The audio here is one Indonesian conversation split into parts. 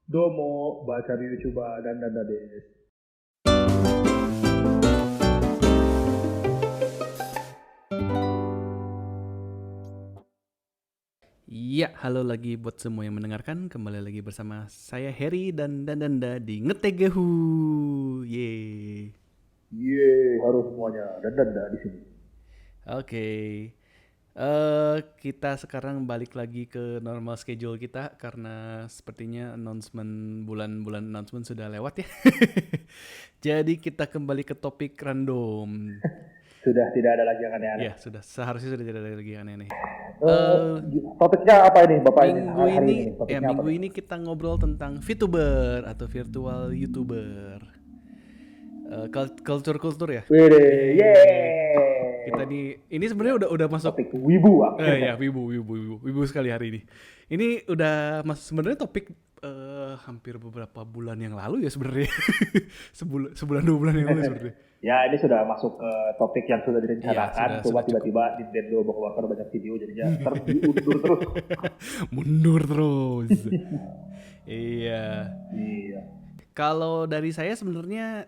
Domo, baca di YouTube dan des. Iya, halo lagi buat semua yang mendengarkan. Kembali lagi bersama saya Harry dan Danda di Ngetegehu. Yeay. Harus semuanya dan di sini. Oke. Kita sekarang balik lagi ke normal schedule kita karena sepertinya bulan-bulan announcement sudah lewat ya. Jadi kita kembali ke topik random. Sudah tidak ada lagi yang aneh-aneh. Ya, sudah. Seharusnya sudah tidak ada lagi yang aneh-aneh. Eh, Eh, Topiknya apa ini, Bapak ini Minggu hari ini ini nih? Topiknya apa minggu nih? ini kita ngobrol tentang VTuber atau virtual YouTuber. Kultur ya. Wede, Kita yeay. ini Ya, sebenarnya udah masuk. topik wibu akhirnya. Ya, wibu sekali hari ini. Ini udah sebenarnya topik hampir beberapa bulan yang lalu ya sebenarnya. Sebulan 2 bulan yang lalu sebenarnya. Ya, ini sudah masuk ke topik yang sudah Iya, direncanakan. sudah Coba cukup. tiba-tiba Nintendo mengeluarkan banyak video jadinya terdiundur terus. Mundur terus. Iya. Iya. Kalau dari saya sebenarnya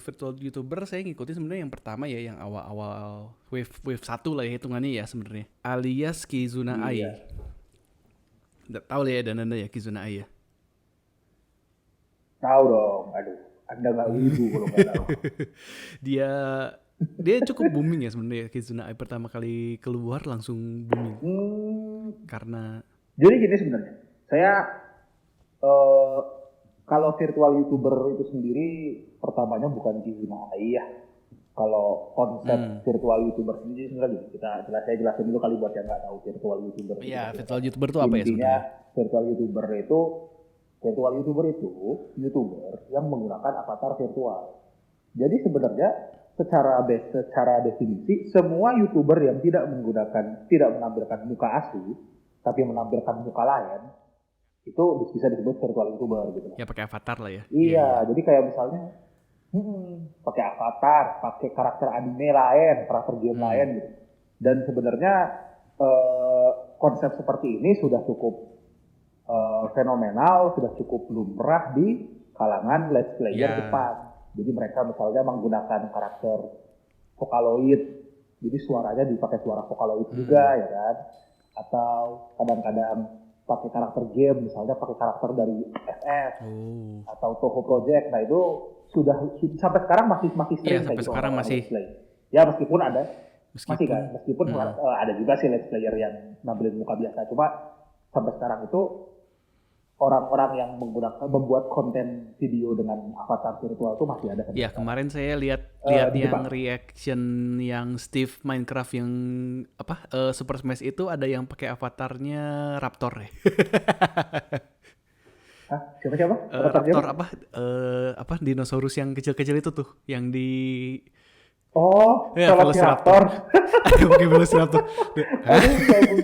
virtual YouTuber saya ngikutin sebenarnya yang pertama ya, yang awal-awal wave satu lah ya hitungannya ya sebenarnya. Alias Kizuna Iya. Ai. Nggak tahu lah ya dan anda ya Kizuna Ai ya. Tahu dong. Aduh, Anda nggak wibu kalau nggak tahu. dia dia cukup booming ya sebenarnya. Kizuna Ai pertama kali keluar langsung booming Hmm, karena jadi gini sebenarnya. Saya eh, kalau virtual YouTuber itu sendiri pertamanya bukan Kizuna AI ya. Kalau konsep hmm, virtual YouTuber sendiri sebenarnya gini, saya jelasin dulu kali buat yang nggak tahu virtual YouTuber itu ya seperti apa. virtual YouTuber tuh apa ya Intinya sebenarnya? virtual YouTuber itu YouTuber yang menggunakan avatar virtual. Jadi sebenarnya secara definisi semua YouTuber yang tidak menampilkan muka asli tapi menampilkan muka lain itu bisa disebut virtual YouTuber gitu. Ya pakai avatar lah ya. Iya, Iya, iya. jadi kayak misalnya pakai avatar, pakai karakter anime lain, karakter game lain Hmm. gitu. Dan sebenarnya konsep seperti ini sudah cukup fenomenal, sudah cukup lumrah di kalangan let's player Ya. Jepang. Jadi mereka misalnya menggunakan karakter Vocaloid, jadi suaranya dipakai suara Vocaloid juga Hmm. ya kan. Atau kadang-kadang pakai karakter game, misalnya pakai karakter dari FF Oh. atau Toho Project. Nah itu sudah sampai sekarang masih masih Iya, sering kayak sampai gitu sekarang orang-orang masih let's play. Ya meskipun ada masih kan, meskipun meskipun mm, ada juga sih let's player yang nampilin muka biasa. Cuma sampai sekarang itu orang-orang yang membuat konten video dengan avatar virtual itu masih ada sampai ya sekarang. kemarin saya lihat lihat Di yang Jepang. reaction yang Steve Minecraft yang apa Super Smash itu ada yang pakai avatarnya Raptor ya. Hah? Siapa-siapa? Avatar siapa? Raptor apa dinosaurus yang kecil-kecil itu tuh yang di Oh, ya Velociraptor. Velociraptor. Ada yang pakai Velociraptor. Hah? Aduh, ya ampun.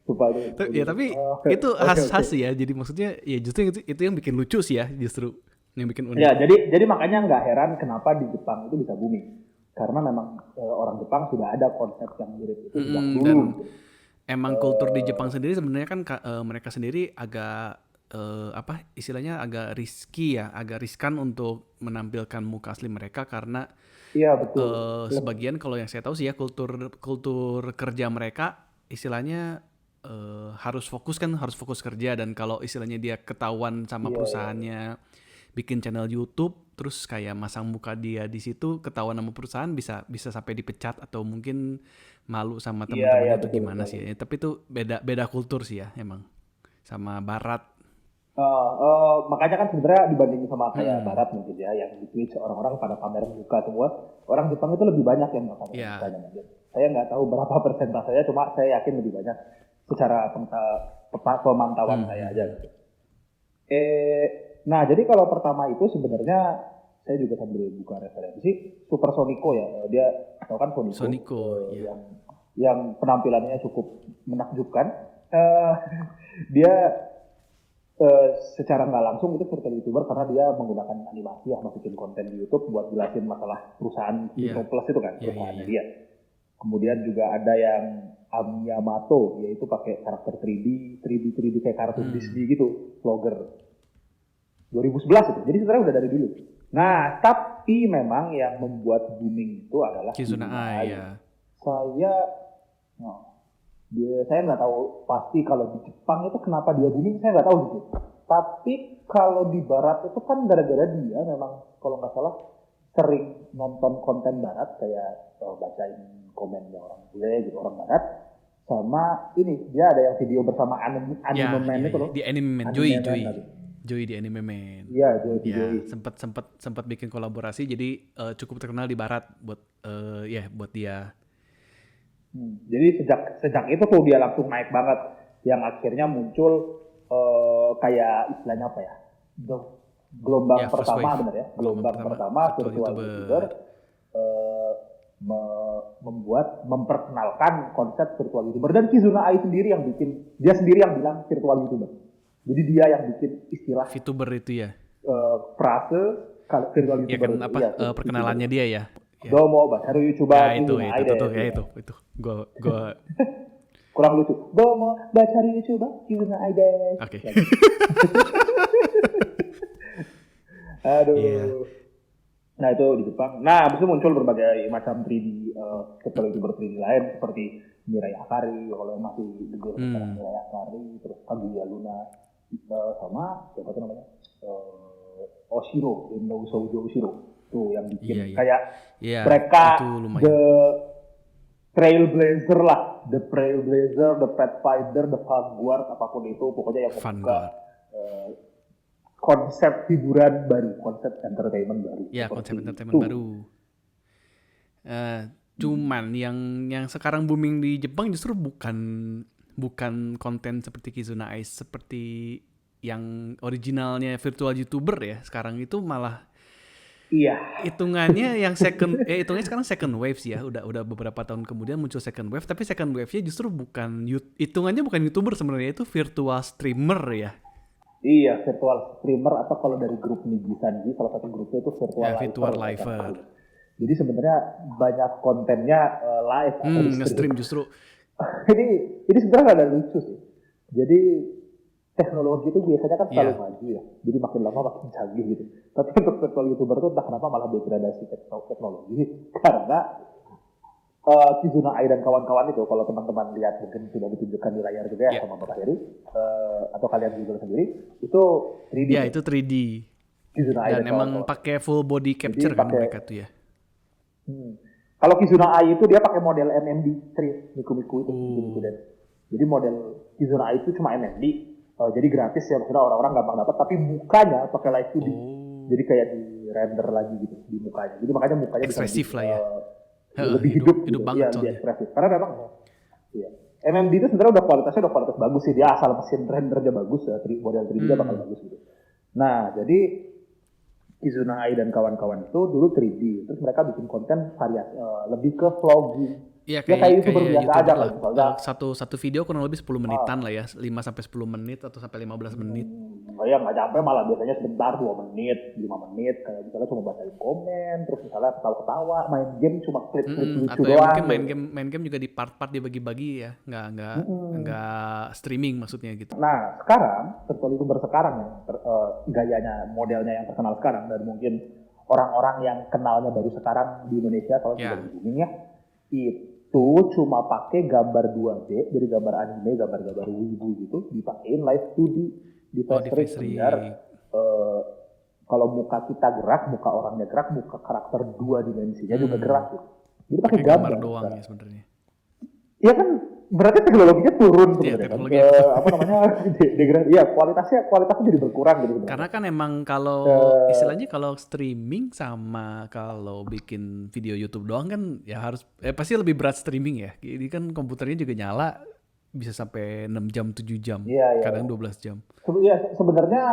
Lupa itu. Ya tapi Oke, itu oke, oke. khas-khas sih ya. Jadi maksudnya ya justru itu yang bikin lucu sih ya, justru yang bikin unik. Ya, jadi makanya nggak heran kenapa di Jepang itu bisa booming. Karena memang orang Jepang sudah ada konsep yang mirip itu sejak Dan dulu gitu. emang kultur di Eh, Jepang sendiri sebenarnya kan mereka sendiri agak apa istilahnya agak risky ya, agak riskan untuk menampilkan muka asli mereka karena iya betul. sebagian kalau yang saya tahu sih ya kultur kultur kerja mereka istilahnya harus fokus kerja dan kalau istilahnya dia ketahuan sama Iya, iya, iya. perusahaannya bikin channel YouTube terus kayak masang muka dia di situ ketahuan sama perusahaan bisa bisa sampai dipecat atau mungkin malu sama Iya, iya teman-temannya tuh betul gimana sekali. sih ya. Tapi itu beda beda kultur sih ya emang sama barat. Makanya kan sebenarnya dibandingin sama kayak Mm-mm. Barat mungkin ya, yang di Twitch orang-orang pada pamer muka semua. Orang Jepang itu lebih banyak yang nggak pamer Ya, mukanya mungkin. Saya nggak tahu berapa persentasenya, cuma saya yakin lebih banyak secara pemantauan saya aja. hmm. Gitu. Nah jadi kalau pertama itu sebenarnya saya juga sambil buka referensi Super Sonico ya. Dia tahu kan Sonico Soniko ya. yang penampilannya cukup menakjubkan. Eh, dia secara nggak langsung itu virtual YouTuber karena dia menggunakan animasi ya, masukin konten di YouTube buat jelasin masalah perusahaan Iya, Kino Plus itu kan, iya, iya, perusahaannya iya. dia. Kemudian juga ada yang Ami Yamato, yaitu pakai karakter 3D kayak kartun Hmm. Disney gitu, vlogger. 2011 itu. Jadi sebenarnya udah dari dulu. Nah, tapi memang yang membuat booming itu adalah Kizuna Kizuna Ai Ai. ya. Saya saya nggak tahu pasti kalau di Jepang itu kenapa dia booming, saya nggak tahu gitu. Tapi kalau di Barat itu kan gara-gara dia memang kalau nggak salah sering nonton konten Barat kayak bacain komennya orang bule gitu, orang Barat. Sama ini dia ada yang video bersama Anime Man itu loh. Di Anime Man, Anime Man Joey tadi. Joey di Anime Man. Iya, Joey. Ya, sempat bikin kolaborasi, jadi cukup terkenal di Barat buat buat dia. Jadi sejak itu tuh dia langsung naik banget, yang akhirnya muncul kayak istilahnya apa ya, gelombang Ya, first pertama wave. benar ya, gelombang pertama virtual YouTuber memperkenalkan konsep virtual YouTuber, dan Kizuna Ai sendiri yang bikin, dia sendiri yang bilang virtual YouTuber. Jadi dia yang bikin istilah VTuber itu ya. frase virtual Ya YouTuber. kan apa perkenalannya dia ya. Ya. Domo baru YouTuber Itu gua kurang lucu. Domo baca YouTuber Kizuna Ai desu. Oke. Aduh. Iya. Nah itu di Jepang. Nah habis itu muncul berbagai macam 3D virtual YouTuber 3D lain seperti Mirai Akari, kalau masih dengar sekarang Mirai Akari, terus Kaguya Luna, sama siapa tuh namanya, Oshiro, Indo Shoujo Oshiro, tuh yang bikin kayak mereka the trailblazer lah, the pathfinder, the vanguard, apapun itu, pokoknya yang membuka konsep hiburan baru, konsep entertainment baru. Ya, konsep entertainment baru. Cuman yang sekarang booming di Jepang justru bukan konten seperti Kizuna Ai, seperti yang originalnya virtual YouTuber ya. Sekarang itu malah hitungannya yang hitungannya sekarang second wave sih ya. Udah beberapa tahun kemudian muncul second wave, tapi second wave-nya justru hitungannya bukan YouTuber sebenarnya, itu virtual streamer ya. Iya, virtual streamer, atau kalau dari grup Niji Sanji, salah satu grupnya itu virtual liver. Jadi sebenarnya banyak kontennya live atau nge-stream justru. ini sebenarnya ada lucu sih. Jadi teknologi itu biasanya kan selalu maju ya. Jadi makin lama makin canggih gitu. Tapi untuk virtual YouTuber itu entah kenapa malah degradasi teknologi. Karena Kizuna Ai dan kawan-kawan itu, kalau teman-teman lihat mungkin sudah ditunjukkan di layar juga ya sama Bapak Heri, atau kalian juga sendiri, itu 3D. Ya, itu 3D. Kizuna Ai dan emang pakai full body capture kan mereka tuh ya. Kalau Kizuna Ai itu dia pakai model MMD Miku itu. Jadi model Kizuna Ai itu cuma MMD, jadi gratis ya, maksudnya orang-orang gampang dapat, tapi mukanya pakai live 2D. Jadi kayak di render lagi gitu di mukanya. Jadi makanya mukanya ekspresif bisa lah ya. Lebih hidup banget ya, ekspresif. Karena memang MMD itu sebenarnya udah kualitas bagus sih, dia asal mesin rendernya bagus ya, model 3D bakal bagus gitu. Nah, jadi Kizuna Ai dan kawan-kawan itu dulu 3D, terus mereka bikin konten variasi lebih ke vlogging. Iya, kayak YouTuber biasa aja lah. Satu video kurang lebih 10 menitan lah ya, 5-10 menit atau sampai 15 menit. Ya nggak sampai, malah biasanya sebentar, 2 menit, 5 menit, kayak misalnya cuma bacain komen, terus misalnya ketawa-ketawa, main game cuma klip lucu atau doang. Atau mungkin main game juga di part-part dibagi-bagi ya, nggak streaming maksudnya gitu. Nah sekarang, virtual YouTuber sekarang yang gayanya, modelnya yang terkenal sekarang, dan mungkin orang-orang yang kenalnya baru sekarang di Indonesia, kalau sudah booming ya, itu cuma pakai gambar 2D, jadi gambar anime, gambar-gambar wibu gitu, dipakein live 2D di face biar kalau muka kita gerak, muka orangnya gerak, muka karakter 2 dimensinya juga gerak gitu. Jadi pakai gambar doang ya sebenarnya. Iya kan, berarti teknologinya turun sebenarnya. Apa namanya? kualitasnya jadi berkurang gitu. Karena kan emang kalau istilahnya kalau streaming sama kalau bikin video YouTube doang kan ya harus pasti lebih berat streaming ya. Jadi kan komputernya juga nyala, bisa sampai 6 jam, 7 jam, kadang 12 jam. Sebenarnya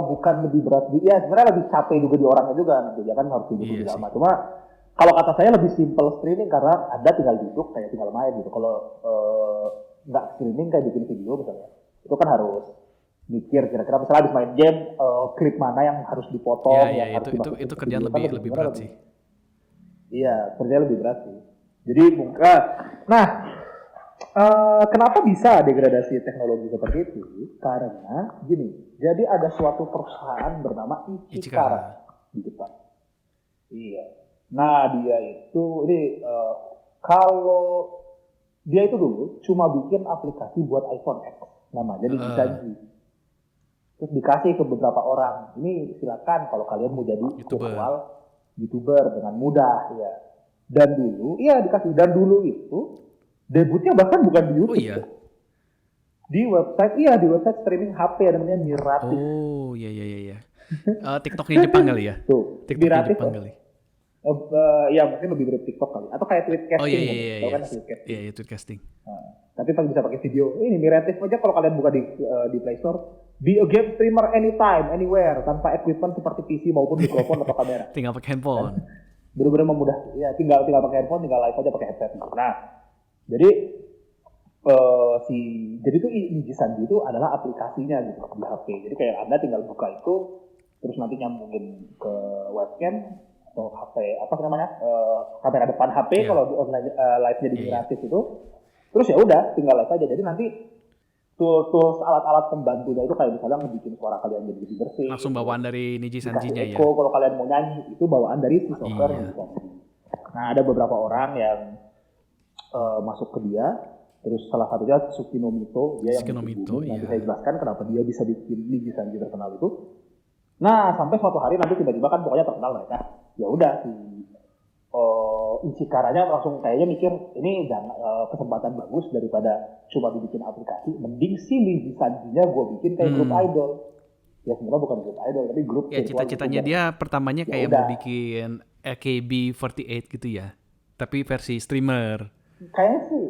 bukan lebih berat, ya sebenarnya lebih capek juga di orangnya juga, ya kan harus duduk lebih lama. Cuma kalau kata saya lebih simple streaming, karena Anda tinggal duduk, kayak tinggal main gitu. Kalau nggak streaming kayak bikin video misalnya, itu kan harus mikir kira-kira misalnya habis main game, klip mana yang harus dipotong, yang harus dimasukin itu kerjaan lebih berat sih. Iya, kerjaan lebih berat sih. Jadi Kenapa bisa degradasi teknologi seperti itu? Karena gini, jadi ada suatu perusahaan bernama Ichikara Ichikara. di Jepang. Iya. Nah dia itu ini kalau dia itu dulu cuma bikin aplikasi buat iPhone X, nama jadi Nijisanji. Terus dikasih ke beberapa orang. Ini silakan kalau kalian mau jadi virtual YouTuber dengan mudah ya. Dan dulu itu debutnya bahkan bukan di YouTube. Oh iya. Di website streaming HP namanya Miratif. Oh iya. TikToknya Jepang kali ya? Tuh, TikToknya Miratif Jepang kali. Ya mungkin lebih mirip TikTok kali. Atau kayak Tweetcasting. Oh iya. Tahu kan Tweetcasting? Iya, Tweetcasting. Tapi bisa pakai video. Ini Miratif aja kalau kalian buka di Play Store. Be a game streamer anytime, anywhere, tanpa equipment seperti PC maupun mikrofon atau kamera. Tinggal pakai handphone. Benar-benar memudah. Ya, tinggal pakai handphone, tinggal live aja pakai headset. Nah, jadi jadi itu Nijisanji itu adalah aplikasinya gitu di HP. Jadi kayak Anda tinggal buka itu, terus nanti nyambungin ke webcam atau HP kamera depan HP kalau di online live-nya di Miratif itu. Terus ya udah tinggal live aja. Jadi nanti tools alat-alat pembantunya itu kayak misalnya ngebikin suara kalian jadi lebih bersih. Langsung bawaan dari Nijisanjinya ya. Kalau kalian mau nyanyi itu bawaan dari si software Nijisanji. Nah ada beberapa orang yang masuk ke dia. Terus salah satunya Tsukinomito, dia yang nanti saya jelaskan kenapa dia bisa bikin Nijisanji terkenal itu. Nah sampai suatu hari nanti tiba-tiba kan pokoknya terkenal mereka. Ya udah si Ichikaranya langsung kayaknya mikir ini kesempatan bagus daripada cuma dibikin aplikasi, mending si Nijisanjinya gue bikin kayak grup idol. Ya sebenarnya bukan grup idol tapi grup. Ya cita-citanya dia pertamanya kayak mau bikin AKB48 gitu ya, tapi versi streamer. Kayaknya sih,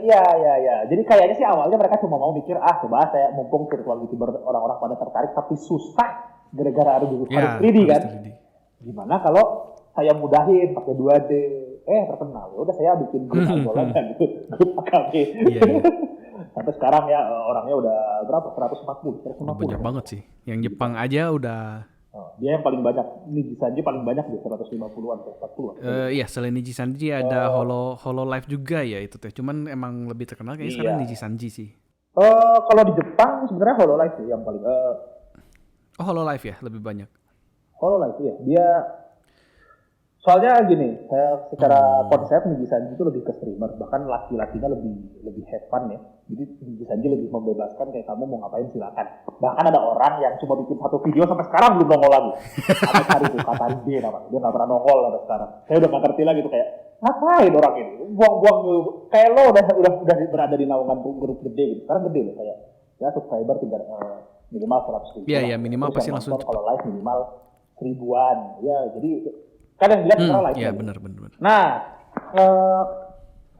ya. Jadi kayaknya sih awalnya mereka cuma mau mikir, coba saya mumpung virtual YouTuber orang-orang pada tertarik, tapi susah gara-gara harus 3D kan. 3D. Gimana kalau saya mudahin pakai 2D, terkenal. Udah saya bikin grup idolan kan gitu, grup AKB. Iya. Sampai sekarang ya orangnya udah berapa? 140. Banyak banget sih. Yang Jepang aja udah. Dia yang paling banyak, Nijisanji paling banyak di 150-an atau 40-an. Iya, selain Nijisanji ada Hololive juga ya itu teh. Cuman emang lebih terkenal kayaknya sekarang Nijisanji sih. Kalau di Jepang sebenarnya Hololive sih yang paling. Hololive ya lebih banyak. Hololive ya, dia soalnya gini, saya secara konsep Nijisanji itu lebih ke streamer, bahkan laki-lakinya lebih have fun ya. Jadi Nijisanji lebih membebaskan kayak kamu mau ngapain silakan. Bahkan ada orang yang cuma bikin satu video sampai sekarang belum nongol lagi. Sampai hari itu Katari dia namanya, dia nggak pernah nongol sampai sekarang. Saya udah nggak ngerti lagi tuh kayak ngapain orang ini, buang-buang kayak lo udah berada di naungan grup gede gitu. Sekarang gede loh kayak ya subscriber tinggal minimal 100 ribu. Iya minimal pasti langsung. Kalau live minimal 1000-an. Ya jadi kan yang dilihat sekarang live. Iya benar. Nah,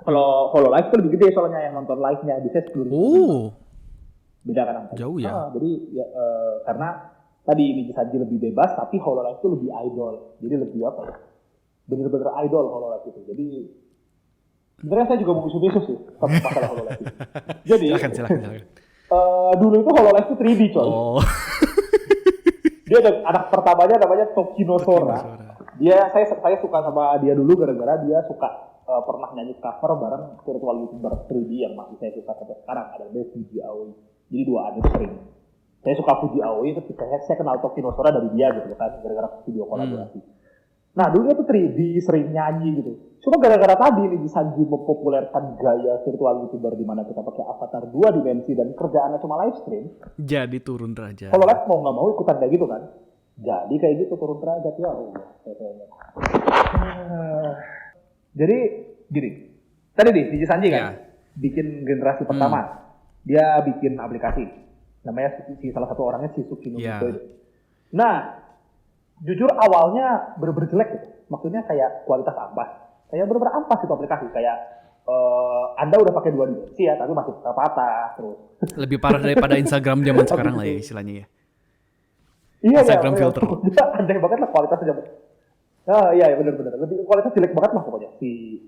kalau Hololive itu lebih gede soalnya yang nonton live-nya bisa 10.000. Beda kan angkanya. Jauh ya. Jadi ya, karena tadi Nijisanji lebih bebas, tapi Hololive itu lebih idol. Jadi lebih apa ya? Bener-bener idol Hololive itu. Jadi sebenarnya saya juga mau musuh-musuh sih sama masalah Hololive itu. Jadi silakan. Dulu itu Hololive itu 3D coy. Dia ada anak pertamanya namanya Tokinosora. Saya suka sama dia dulu gara-gara dia suka pernah nyanyi cover bareng virtual YouTuber 3D yang masih saya suka sampai sekarang, ada Fuji Aoi. Jadi dua itu sering. Saya suka Fuji Aoi itu saya kenal Tokinosora dari dia gitu kan, gara-gara video kolaborasi. Nah dulu itu 3D sering nyanyi gitu. Cuma gara-gara tadi Nijisanji mempopulerkan gaya virtual YouTuber di mana kita pakai avatar 2 dimensi dan kerjaannya cuma live stream. Jadi turun derajat. Kalau live mau nggak mau ikutan kayak gitu kan. Jadi kayak gitu turun derajat ya Allah. Jadi gini. Tadi Nijisanji kan bikin generasi pertama. Dia bikin aplikasi. Namanya salah satu orangnya Tsukinomito itu. Nah, jujur awalnya bener-bener jelek gitu. Maksudnya kayak kualitas ampas. Kayak bener-bener ampas itu aplikasi. Kayak Anda udah pakai 2 dimensi ya, tapi masih patah terus. Lebih parah daripada Instagram zaman sekarang lah ya istilahnya ya. Iya, Instagram filter. Aneh banget lah kualitasnya. Iya benar-benar. Lebih kualitas jelek banget lah pokoknya si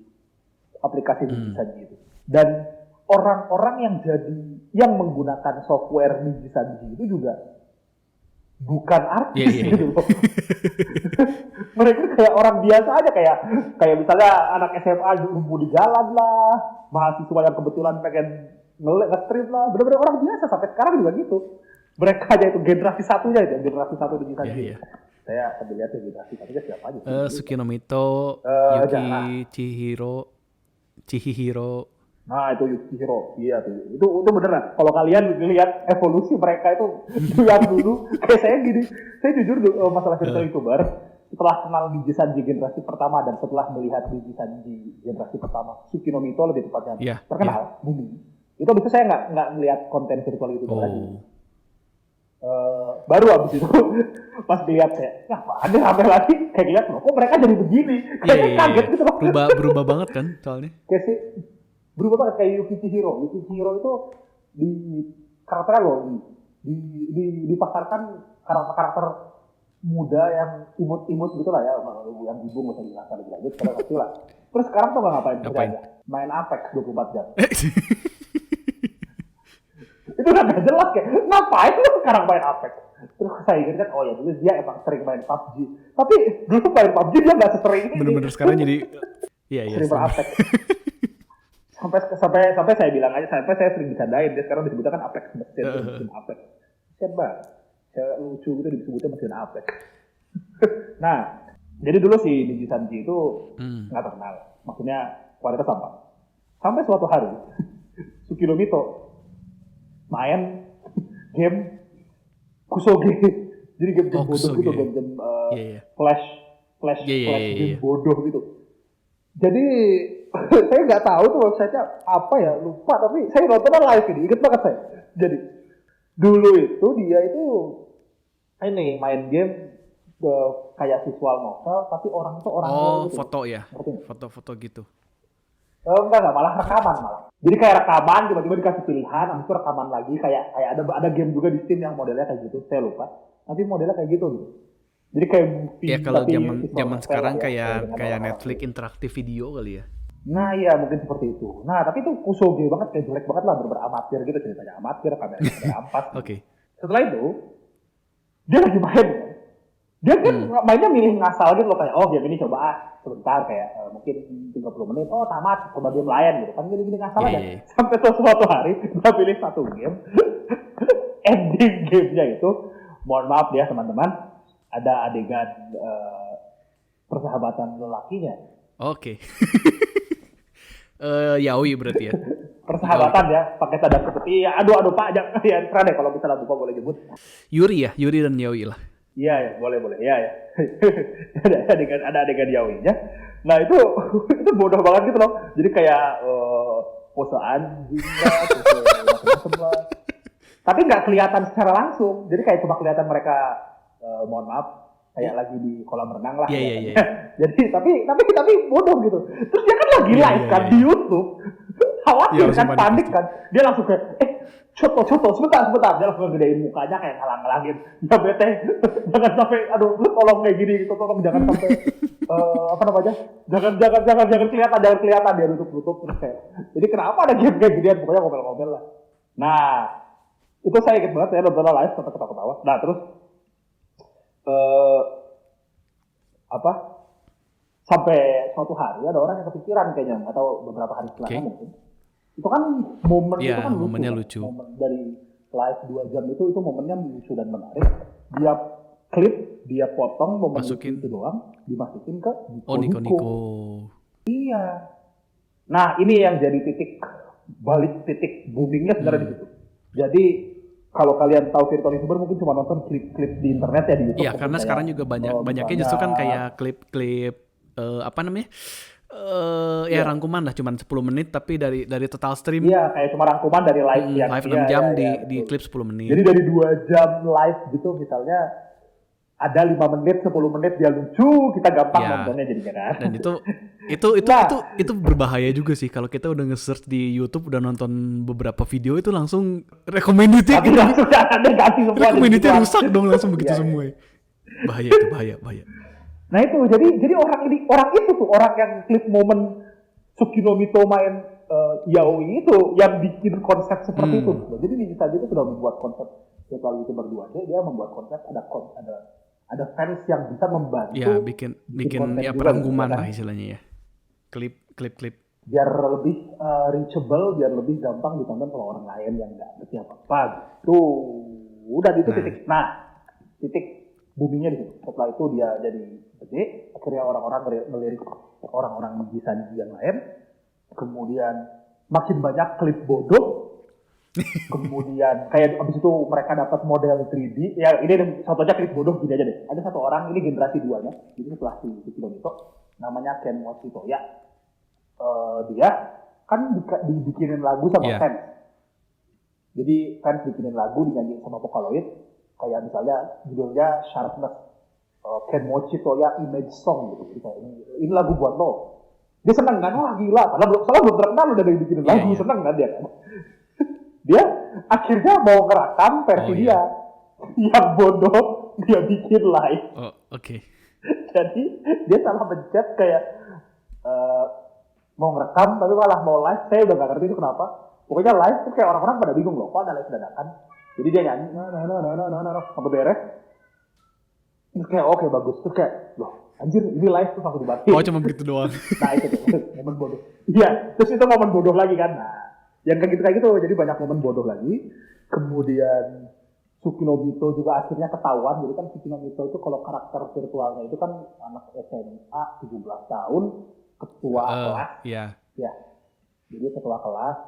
aplikasi Nijisanji itu. Dan orang-orang yang menggunakan software Nijisanji itu juga bukan artis Iya, iya, iya. gitu loh. Mereka kayak orang biasa aja, kayak misalnya anak SMA nunggu di jalan lah, mahasiswa yang kebetulan pengen nge-stream lah, bener-bener orang biasa sampai sekarang juga gitu. Mereka aja itu generasi satunya itu, generasi satu di Iya, iya. Saya sambil lihat generasi satunya siapa aja. Sukinomito, jangan. Yuki Chihiro. Nah itu Yukihiro, iya tuh. Itu beneran. Kalau kalian lihat evolusi mereka itu yang dulu, kayak saya gini, saya jujur masalah cerita YouTuber, setelah kenal Niji Sanji generasi pertama dan setelah melihat Niji Sanji generasi pertama, Sukinomito lebih tepatnya terkenal, booming. Itu abis itu saya nggak ngelihat konten virtual YouTuber lagi. Baru abis itu pas dilihat saya, ada rame lagi, kayak lihat loh, kok mereka jadi begini, kayak kaget gitu loh. Berubah banget kan soalnya. Kayak sih berubah banget kayak Yuki Chihiro itu di karakternya loh dipasarkan karakter muda yang imut gitu lah ya, yang ibu nggak usah dijelaskan lebih lanjut karena pasti lah. Terus sekarang tuh nggak ngapain? Main Apex 24 jam. Itu udah gak jelas kayak, ngapain lu sekarang main Apex? Terus saya ingat kan, oh ya dulu dia emang sering main PUBG. Tapi dulu main PUBG dia gak sesering ini. Bener-bener sekarang jadi, iya. Sering Apex. Sampai saya bilang aja, sampai saya sering dicandain, dia sekarang disebutnya kan Apex, mesin Apex. Kasian banget. Saya lucu gitu disebutnya mesin Apex. Nah, jadi dulu si Niji Sanji itu gak terkenal. Maksudnya kualitas sampah. Sampai suatu hari, Sukinomito main game Kusoge, jadi game bodoh gitu, game flash game bodoh gitu. Jadi saya nggak tahu tuh websitenya apa ya, lupa, tapi saya nontonnya live ini, inget banget saya. Jadi dulu itu dia itu ini main game kayak visual novel, tapi orang tuh orang gitu. Foto ya, foto-foto gitu. Enggak, malah rekaman malah. Jadi kayak rekaman, tiba-tiba dikasih pilihan, habis itu rekaman lagi, kayak ada game juga di Steam yang modelnya kayak gitu, saya lupa. Tapi modelnya kayak gitu. Jadi kayak movie. Ya kalau zaman sekarang kayak Netflix interaktif video kali ya. Nah iya mungkin seperti itu. Nah tapi itu Kusoge banget, kayak jelek banget lah, bener-bener amatir gitu, ceritanya amatir, kameranya ampas. Oke. Setelah itu dia lagi main. Dia kan mainnya milih ngasal gitu loh, kayak game ini coba sebentar, kayak mungkin 30 menit, tamat, coba game lain gitu kan, gini ngasal aja. Sampai suatu hari dia pilih satu game. Ending gamenya itu, mohon maaf ya teman-teman, ada adegan persahabatan lelakinya. Oke. Yaoi berarti ya. Persahabatan ya, pakai tanda seperti ya, aduh Pak, jangan ya, keren deh kalau misalnya Bapak boleh nyebut. Yuri dan Yaoi lah. Iya, boleh. Iya. ada adegan yaoinya. Nah, itu bodoh banget gitu loh. Jadi kayak pose anjing lah, pose macam-macam lah. Tapi nggak kelihatan secara langsung. Jadi kayak cuma kelihatan mereka, mohon maaf, kayak lagi di kolam renang lah. Iya. Jadi tapi bodoh gitu. Terus dia kan lagi live kan di YouTube. Khawatir kan, panik kan. Dia langsung kayak, Coto, sebentar. Dia langsung gedein mukanya kayak ngalang-ngalangin. Ya bete, jangan sampai, tolong kayak gini, tolong jangan sampai, Jangan kelihatan, dia tutup. Terus kayak, jadi kenapa ada game kayak ginian, pokoknya ngomel-ngomel lah. Nah, itu saya inget banget, saya nonton live, sampai ketawa-ketawa. Nah, terus, sampai suatu hari ada orang yang kepikiran kayaknya, atau beberapa hari setelahnya mungkin. Itu kan itu kan momennya lucu. Momen dari live 2 jam itu momennya lucu dan menarik. Dia potong momen itu doang, dimasukin ke Nico. Iya. Nah, ini yang jadi titik boomingnya sebenarnya di situ. Jadi kalau kalian tahu virtual YouTuber mungkin cuma nonton klip-klip di internet ya di YouTube. Iya, karena sekarang juga banyaknya justru kan kayak klip-klip rangkuman lah, cuma 10 menit tapi dari total stream. Iya, kayak cuma rangkuman dari live yang live 6 jam di klip 10 menit. Jadi dari 2 jam live gitu misalnya ada 5 menit, 10 menit dia lucu, kita gampang nontonnya jadinya kan. Dan itu berbahaya juga sih kalau kita udah nge-search di YouTube, udah nonton beberapa video itu langsung recommended-nya recommended-nya rusak dong langsung begitu semua. Bahaya. Nah itu jadi orang yang klip momen Sukinomito main yaoi itu yang bikin konsep seperti itu. Jadi Niji Sanji itu sudah membuat konsep virtual YouTuber 2D, dia membuat konsep ada fans yang bisa membantu Ya, bikin konten ya juga, perangkuman kan? lah istilahnya ya. Klip. Biar lebih reachable, biar lebih gampang ditonton kalau orang lain yang nggak ngerti apa-apa gitu. Udah itu titik boomingnya di situ. Setelah itu dia jadi gede, akhirnya orang-orang melirik orang-orang Niji yang lain, kemudian makin banyak klip bodoh, kemudian kayak abis itu mereka dapat model 3D. Ya ini contohnya klip bodoh gini aja deh. Ada satu orang, ini generasi 2-nya, ini setelah si Kinohito, namanya Ken Mochitoya. Dia kan dibikinin lagu sama fans. Jadi fans bikinin lagu dinyanyiin sama Vocaloid, kayak misalnya judulnya Sharpness, Ken Mochitoya Image Song gitu. Jadi kayak ini lagu buat lo. Dia seneng kan, wah gila, padahal belum terkenal udah bikinin lagu, seneng kan dia. Dia akhirnya mau ngerekam versi dia yang bodoh, dia bikin live. Oke. Jadi dia salah pencet kayak mau ngerekam tapi malah mau live. Saya udah gak ngerti itu kenapa. Pokoknya live tuh kayak orang-orang pada bingung loh, kok ada live dadakan. Jadi dia nyanyi sampai beres. Terus kayak oke, bagus. Terus kayak loh anjir ini live tuh langsung dibatin. Oh cuma begitu doang. Nah itu tuh momen bodoh. Iya, terus itu momen bodoh lagi kan. Nah yang kayak gitu, jadi banyak momen bodoh lagi. Kemudian Tsukinobito juga akhirnya ketahuan. Jadi kan Tsukinobito itu kalau karakter virtualnya itu kan anak SMA 17 tahun, ketua kelas. Iya. Ya, jadi ketua kelas.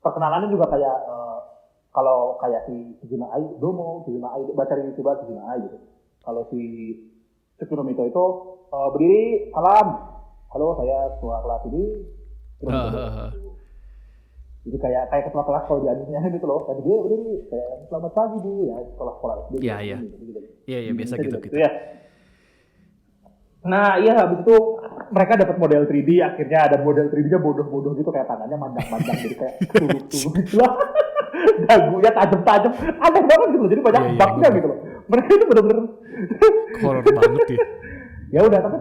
Perkenalannya juga kayak kalau kayak si Sujuna Ai, baca di YouTube Sujuna Ai gitu. Kalau si Tsukinobito itu berdiri, salam, halo saya ketua kelas ini. Jadi kayak ketua kelas kalau di anime gitu loh. Tadi dia berdiri kayak selamat pagi Bu ya, sekolah SD. Iya. Iya biasa gitu. Ya. Nah, iya habis itu mereka dapat model 3D, akhirnya ada model 3D-nya bodoh-bodoh gitu kayak tangannya mandang-mandang jadi kayak tuluk-tuluk gitu lah. Dagunya tajam-tajam. Aneh banget gitu loh. Jadi banyak bug-nya gitu loh. Mereka itu benar-benar horor banget ya. Ya udah, tapi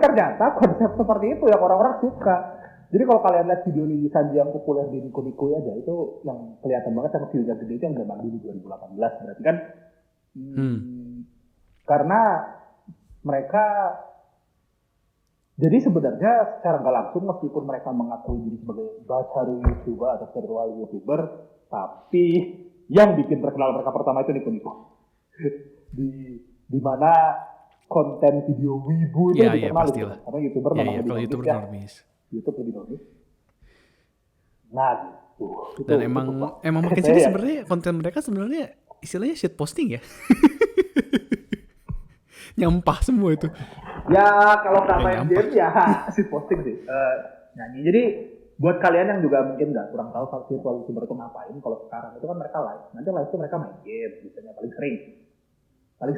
ternyata konsep seperti itu yang orang-orang suka. Jadi kalau kalian lihat video Niji Sanji yang populer di Nico aja, itu yang kelihatan banget sama view-nya gede itu yang gambar di 2018. Berarti kan karena mereka jadi sebenarnya secara nggak langsung meskipun mereka mengakui diri sebagai bacaru YouTuber atau virtual YouTuber, tapi yang bikin terkenal mereka pertama itu Nico. Di mana konten video wibu itu dikenal gitu. Karena YouTuber memang lebih normis. YouTube lebih normis. Nah gitu. Dan emang makin sini sebenarnya konten mereka sebenarnya istilahnya shit posting ya. Nyampah semua itu. Ya kalau nggak main game ya shit posting sih. Nyanyi. Jadi buat kalian yang juga mungkin nggak kurang tahu virtual YouTuber itu ngapain, kalau sekarang itu kan mereka live. Nanti live itu mereka main game, biasanya paling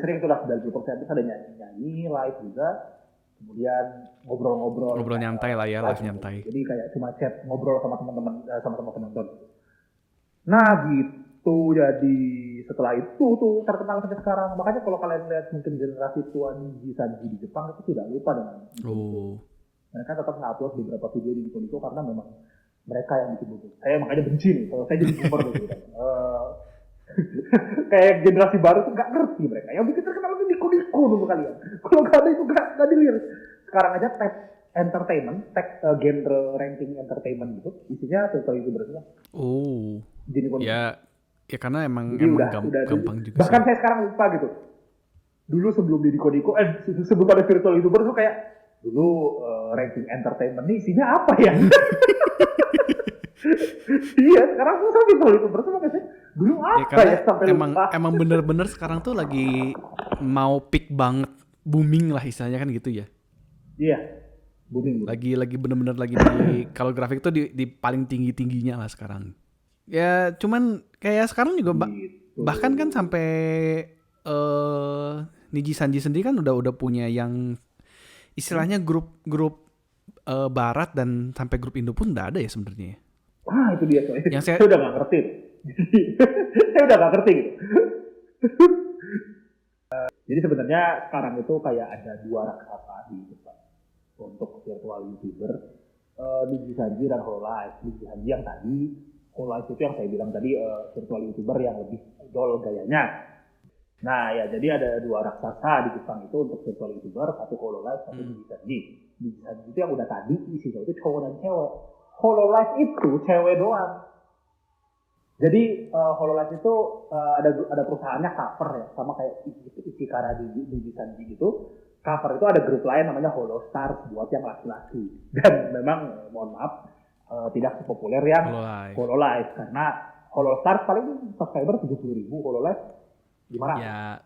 sering itu lah 90% itu ada nyanyi live juga. Kemudian ngobrol nyantai lah ya, live nyantai. Jadi kayak cuma chat ngobrol sama teman-teman, sama penonton. Nah gitu, jadi setelah itu tuh terkenal sampai sekarang. Makanya kalau kalian lihat mungkin generasi tua Niji Sanji di Jepang itu tidak lupa dengan mereka tetap ngupload beberapa video di Nico karena memang mereka yang bikin video. Saya makanya benci nih kalau saya jadi boomer gitu kan. Kayak generasi baru tuh nggak ngerti mereka. Yang bikin terkenal itu Nico dulu kalian. Kalau nggak ada itu nggak dilirik. Sekarang aja tag entertainment, tag genre ranking entertainment gitu, isinya virtual YouTuber semua. Ya karena emang udah gampang juga. Bahkan saya sekarang lupa gitu. Dulu sebelum di Diko, sebelum ada virtual YouTuber tuh kayak dulu ranking entertainment nih isinya apa ya? Iya, sekarang tuh saya virtual YouTuber semua kan sih. Dulu apa ya sampai emang bener-bener sekarang tuh lagi mau peak banget, booming lah istilahnya kan gitu ya. Iya, booming. Lagi bener-bener lagi di kalau grafik tuh di paling tingginya lah sekarang. Ya cuman kayak sekarang juga bahkan kan sampai Niji Sanji sendiri kan udah punya yang istilahnya grup barat dan sampai grup Indo pun udah ada ya sebenarnya. Itu dia tuh. Yang saya udah nggak ngerti. Saya udah nggak ngerti gitu. Jadi sebenarnya sekarang itu kayak ada dua raksasa di depan untuk virtual YouTuber, Niji Sanji dan Hololive. Niji Sanji yang tadi Hololive itu yang saya bilang tadi virtual YouTuber yang lebih idol gayanya. Nah ya, jadi ada dua raksasa di Jepang itu untuk virtual YouTuber, satu Hololive, satu Nijisanji. Nijisanji itu yang udah tadi isinya itu cowok dan cewek. Hololive itu cewek doang. Jadi Hololive itu ada perusahaannya cover ya, sama kayak Ichikara di Nijisanji gitu. Cover itu ada grup lain namanya Holostars buat yang laki-laki. Dan memang mohon maaf tidak sepopuler yang Hololive karena Holostars paling subscriber 70.000, Hololive gimana? Ya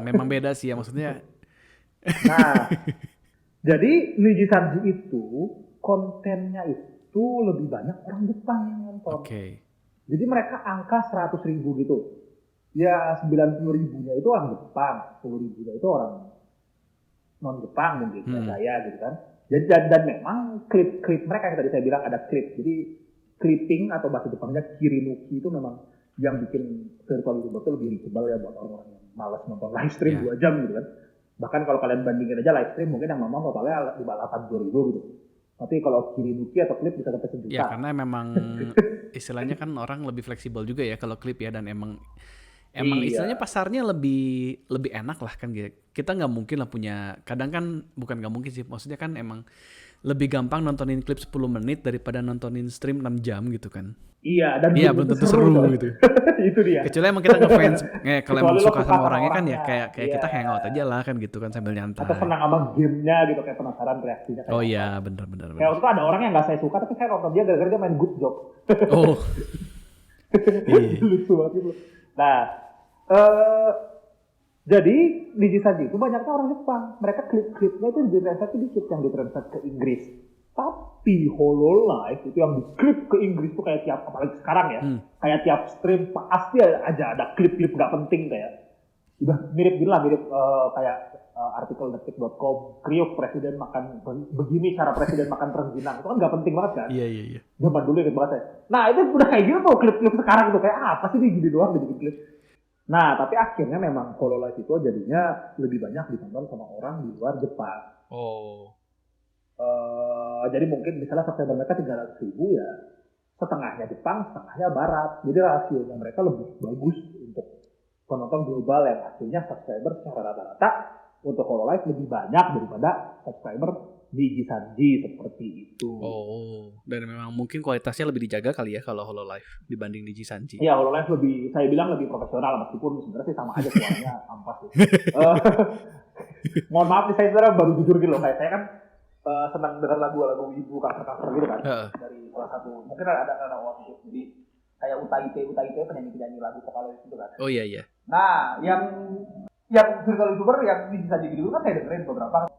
memang beda sih ya maksudnya. Nah, jadi Nijisanji itu kontennya itu lebih banyak orang Jepang yang nonton. Oke. Jadi mereka angka 100.000 gitu. Ya 90.000-nya itu orang Jepang, 10.000-nya itu orang non Jepang mungkin saya gitu kan. Jadi dan memang klip mereka yang tadi saya bilang ada klip. Jadi clipping atau bahasa Jepangnya kirinuki itu memang yang bikin virtual YouTuber itu lebih reachable ya buat orang-orang yang malas nonton live stream 2 jam gitu kan. Bahkan kalau kalian bandingin aja live stream mungkin yang nonton totalnya di bawah 80.000 gitu. Tapi kalau kirinuki atau klip bisa sampai 1 juta. Ya karena memang istilahnya kan orang lebih fleksibel juga ya kalau klip ya, dan emang istilahnya pasarnya lebih enak lah kan gitu. Kita nggak mungkin lah punya, kadang kan bukan nggak mungkin sih, maksudnya kan emang lebih gampang nontonin klip 10 menit daripada nontonin stream 6 jam gitu kan. Iya, dan belum tentu seru gitu. Itu dia. Kecuali emang kita ngefans, kalau emang suka sama orangnya kan ya kayak kita hangout aja lah kan gitu kan sambil nyantai. Atau senang sama gamenya gitu, kayak penasaran reaksinya. Oh iya, benar. Kayak waktu itu ada orang yang nggak saya suka tapi saya nonton dia gara-gara dia main good job. Oh. Lucu banget itu. Nah, jadi Nijisanji itu banyaknya orang Jepang. Mereka klip-klipnya itu ditranslate dikit yang ditranslate ke Inggris. Tapi Hololive itu yang diklip ke Inggris tuh kayak tiap, apalagi sekarang ya, kayak tiap stream pasti aja ada klip-klip nggak penting kayak. Udah mirip kayak artikel detik.com, kriuk presiden makan begini, cara presiden makan rengginang, itu kan nggak penting banget kan? Iya. Zaman dulu inget banget ya. Nah itu udah kayak gitu tuh klip-klip sekarang itu kayak apa sih dia gini doang dibikin klip. Nah tapi akhirnya memang Hololive itu jadinya lebih banyak ditonton sama orang di luar Jepang. Oh. Jadi mungkin misalnya subscriber mereka 300.000 ya setengahnya Jepang, setengahnya Barat. Jadi rasionya mereka lebih bagus untuk penonton global yang hasilnya subscriber secara rata-rata untuk Hololive lebih banyak daripada subscriber Nijisanji seperti itu. Oh, dan memang mungkin kualitasnya lebih dijaga kali ya kalau Hololive dibanding Nijisanji. Iya, Hololive lebih, saya bilang lebih profesional meskipun sebenarnya sih sama aja suaranya ampas sih. Mohon maaf nih, saya sebenarnya baru jujur gitu loh, kayak saya kan senang dengar lagu-lagu ibu cover gitu kan dari salah satu, mungkin ada waktu itu, jadi kayak Utaite penyanyi lagu vokalis itu kan. Oh iya. Nah, yang virtual YouTuber yang Nijisanji gitu kan saya dengerin beberapa.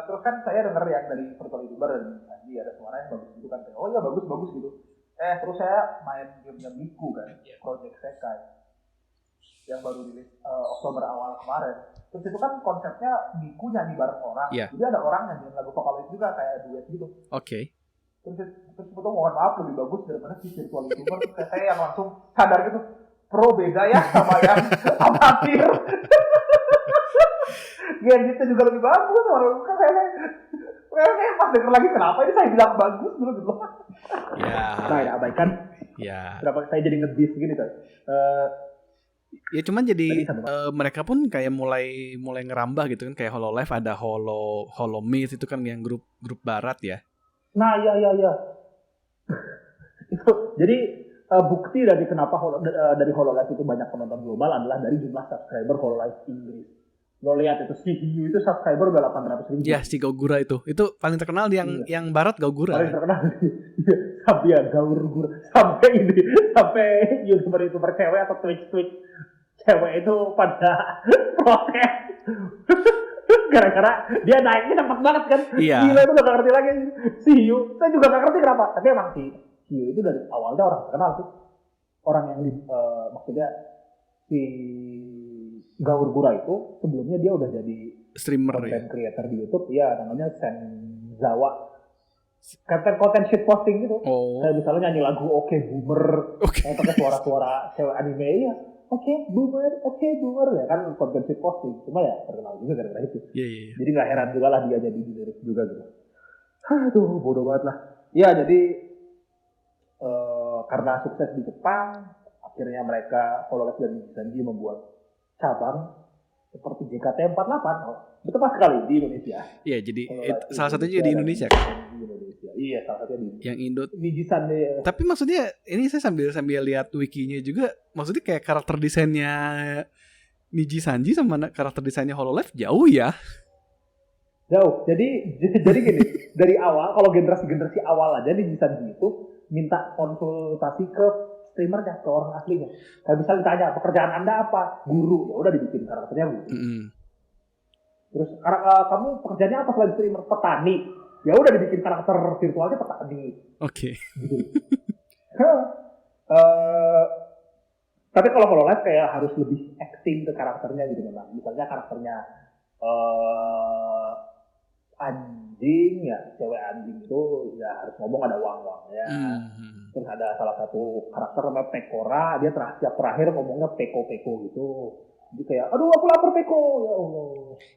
Terus kan saya denger yang dari virtual YouTuber dan Nijisanji ada suara yang bagus gitu kan, oh iya bagus gitu. Terus saya main game Miku kan, Project Sekai yang baru rilis Oktober awal kemarin. Terus itu kan konsepnya Miku nyanyi bareng orang. Jadi ada orang nyanyiin lagu vokalis juga kayak duet gitu. Oke. Terus itu mohon maaf lebih bagus daripada si virtual YouTuber. Saya yang langsung sadar gitu, pro beda ya sama yang amatir. Gen itu juga lebih bagus. Kan saya pas denger lagi kenapa ini saya bilang bagus dulu. Nah ya abaikan. Ya. Kenapa saya jadi ngedis gini kan? Ya cuman jadi mereka pun kayak mulai ngerambah gitu kan, kayak Hololive ada Holomyth itu kan yang grup barat ya. Nah iya. Itu jadi bukti dari kenapa dari Hololive itu banyak penonton global adalah dari jumlah subscriber Hololive Inggris. Lo lihat itu CU itu subscriber udah 800.000. Ya si Gogura itu paling terkenal yang barat Gogura. Paling terkenal sampai ya Gogura sampai youtuber cewek atau Twitch cewek itu pada protes gara-gara dia naiknya cepet banget kan. Iya. Gila itu udah gak ngerti lagi CU. Saya juga gak ngerti kenapa. Tapi emang CU itu dari awalnya orang terkenal sih. Orang yang maksudnya si Gogura itu sebelumnya dia udah jadi streamer content creator di YouTube, ya namanya Senzawa. Konten shit posting gitu. Kayak misalnya nyanyi lagu Oke Boomer, pakai suara-suara cewek anime ya. Oke Boomer ya kan konten shit posting. Cuma ya terkenal juga gara-gara itu. Iya. Jadi nggak heran juga lah dia jadi dilirik juga gitu. Aduh bodoh banget lah. Ya jadi karena sukses di Jepang, akhirnya mereka Hololive dan Nijisanji membuat cabang seperti JKT48. Betul pas sekali di Indonesia. Iya, jadi Hololive salah satunya di Indonesia kan. Di Indonesia. Iya, salah satunya di Yang Indo. Nijisanji. Tapi maksudnya ini saya sambil lihat wikinya juga, maksudnya kayak karakter desainnya Nijisanji sama karakter desainnya Hololive jauh ya. Jauh. Jadi gini, dari awal kalau generasi awal aja Nijisanji itu minta konsultasi ke streamernya, ke orang aslinya. Kayak misalnya ditanya, pekerjaan Anda apa? Guru. Ya udah dibikin karakternya guru. Terus kamu pekerjaannya apa selain streamer? Petani. Ya udah dibikin karakter virtualnya petani. Oke. Gitu. Tapi kalau Hololive kayak harus lebih acting ke karakternya gitu memang. Misalnya karakternya anjing ya, cewek anjing itu ya harus ngomong ada wang-wangnya. Terus ada salah satu karakter namanya Pekora, dia terakhir ngomongnya peko-peko gitu. Jadi kayak, aduh aku lapar peko, ya Allah.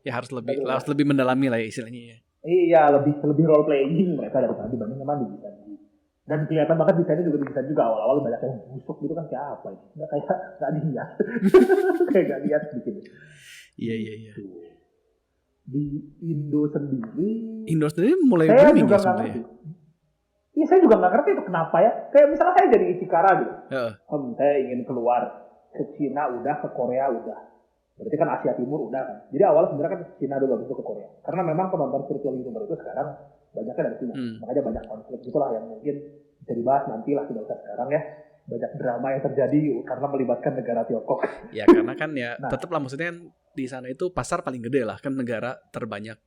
Ya harus lebih mendalami lah ya istilahnya ya. Iya, lebih role playing mereka daripada dibanding sama Nijisanji. Dan kelihatan banget desainnya juga desain juga awal-awal banyak yang busuk gitu kan, kayak apa ini? Nggak dilihat. Kayak nggak lihat bikin. Iya. Di Indo sendiri mulai saya booming juga ya sebenarnya. Iya, saya juga nggak ngerti itu kenapa ya. Kayak misalnya saya jadi Ichikara gitu. Saya ingin keluar ke Cina udah, ke Korea udah. Berarti kan Asia Timur udah kan. Jadi awal sebenarnya kan Cina dulu habis itu ke Korea. Karena memang penonton virtual YouTuber itu sekarang banyaknya dari Cina. Makanya banyak konflik gitulah yang mungkin bisa dibahas nantilah, tidak usah sekarang ya. Banyak drama yang terjadi karena melibatkan negara Tiongkok. Ya karena kan ya tetaplah maksudnya kan di sana itu pasar paling gede lah, kan negara terbanyak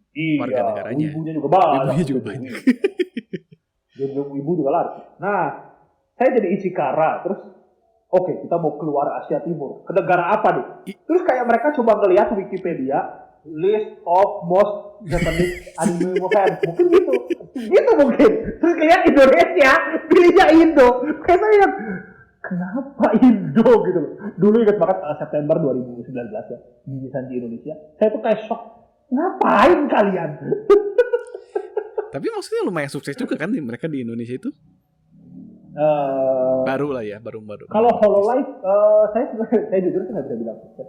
warga negaranya. Ibunya juga banyak. Ibu juga lari. Nah, saya jadi Ichikara terus oke, kita mau keluar Asia Timur. Ke negara apa nih? Terus kayak mereka coba ngeliat Wikipedia, list of most Japanese anime fans. Mungkin gitu. Gitu mungkin. Terus lihat Indonesia, pilihnya Indo. Kayak saya, kenapa Indo gitu loh. Dulu ingat banget September 2019 ya, di Indonesia. Saya tuh kayak shock. Ngapain kalian? Tapi maksudnya lumayan sukses juga kan mereka di Indonesia itu? Baru lah ya, baru. Kalau Hololive, saya jujur nggak bisa bilang sukses,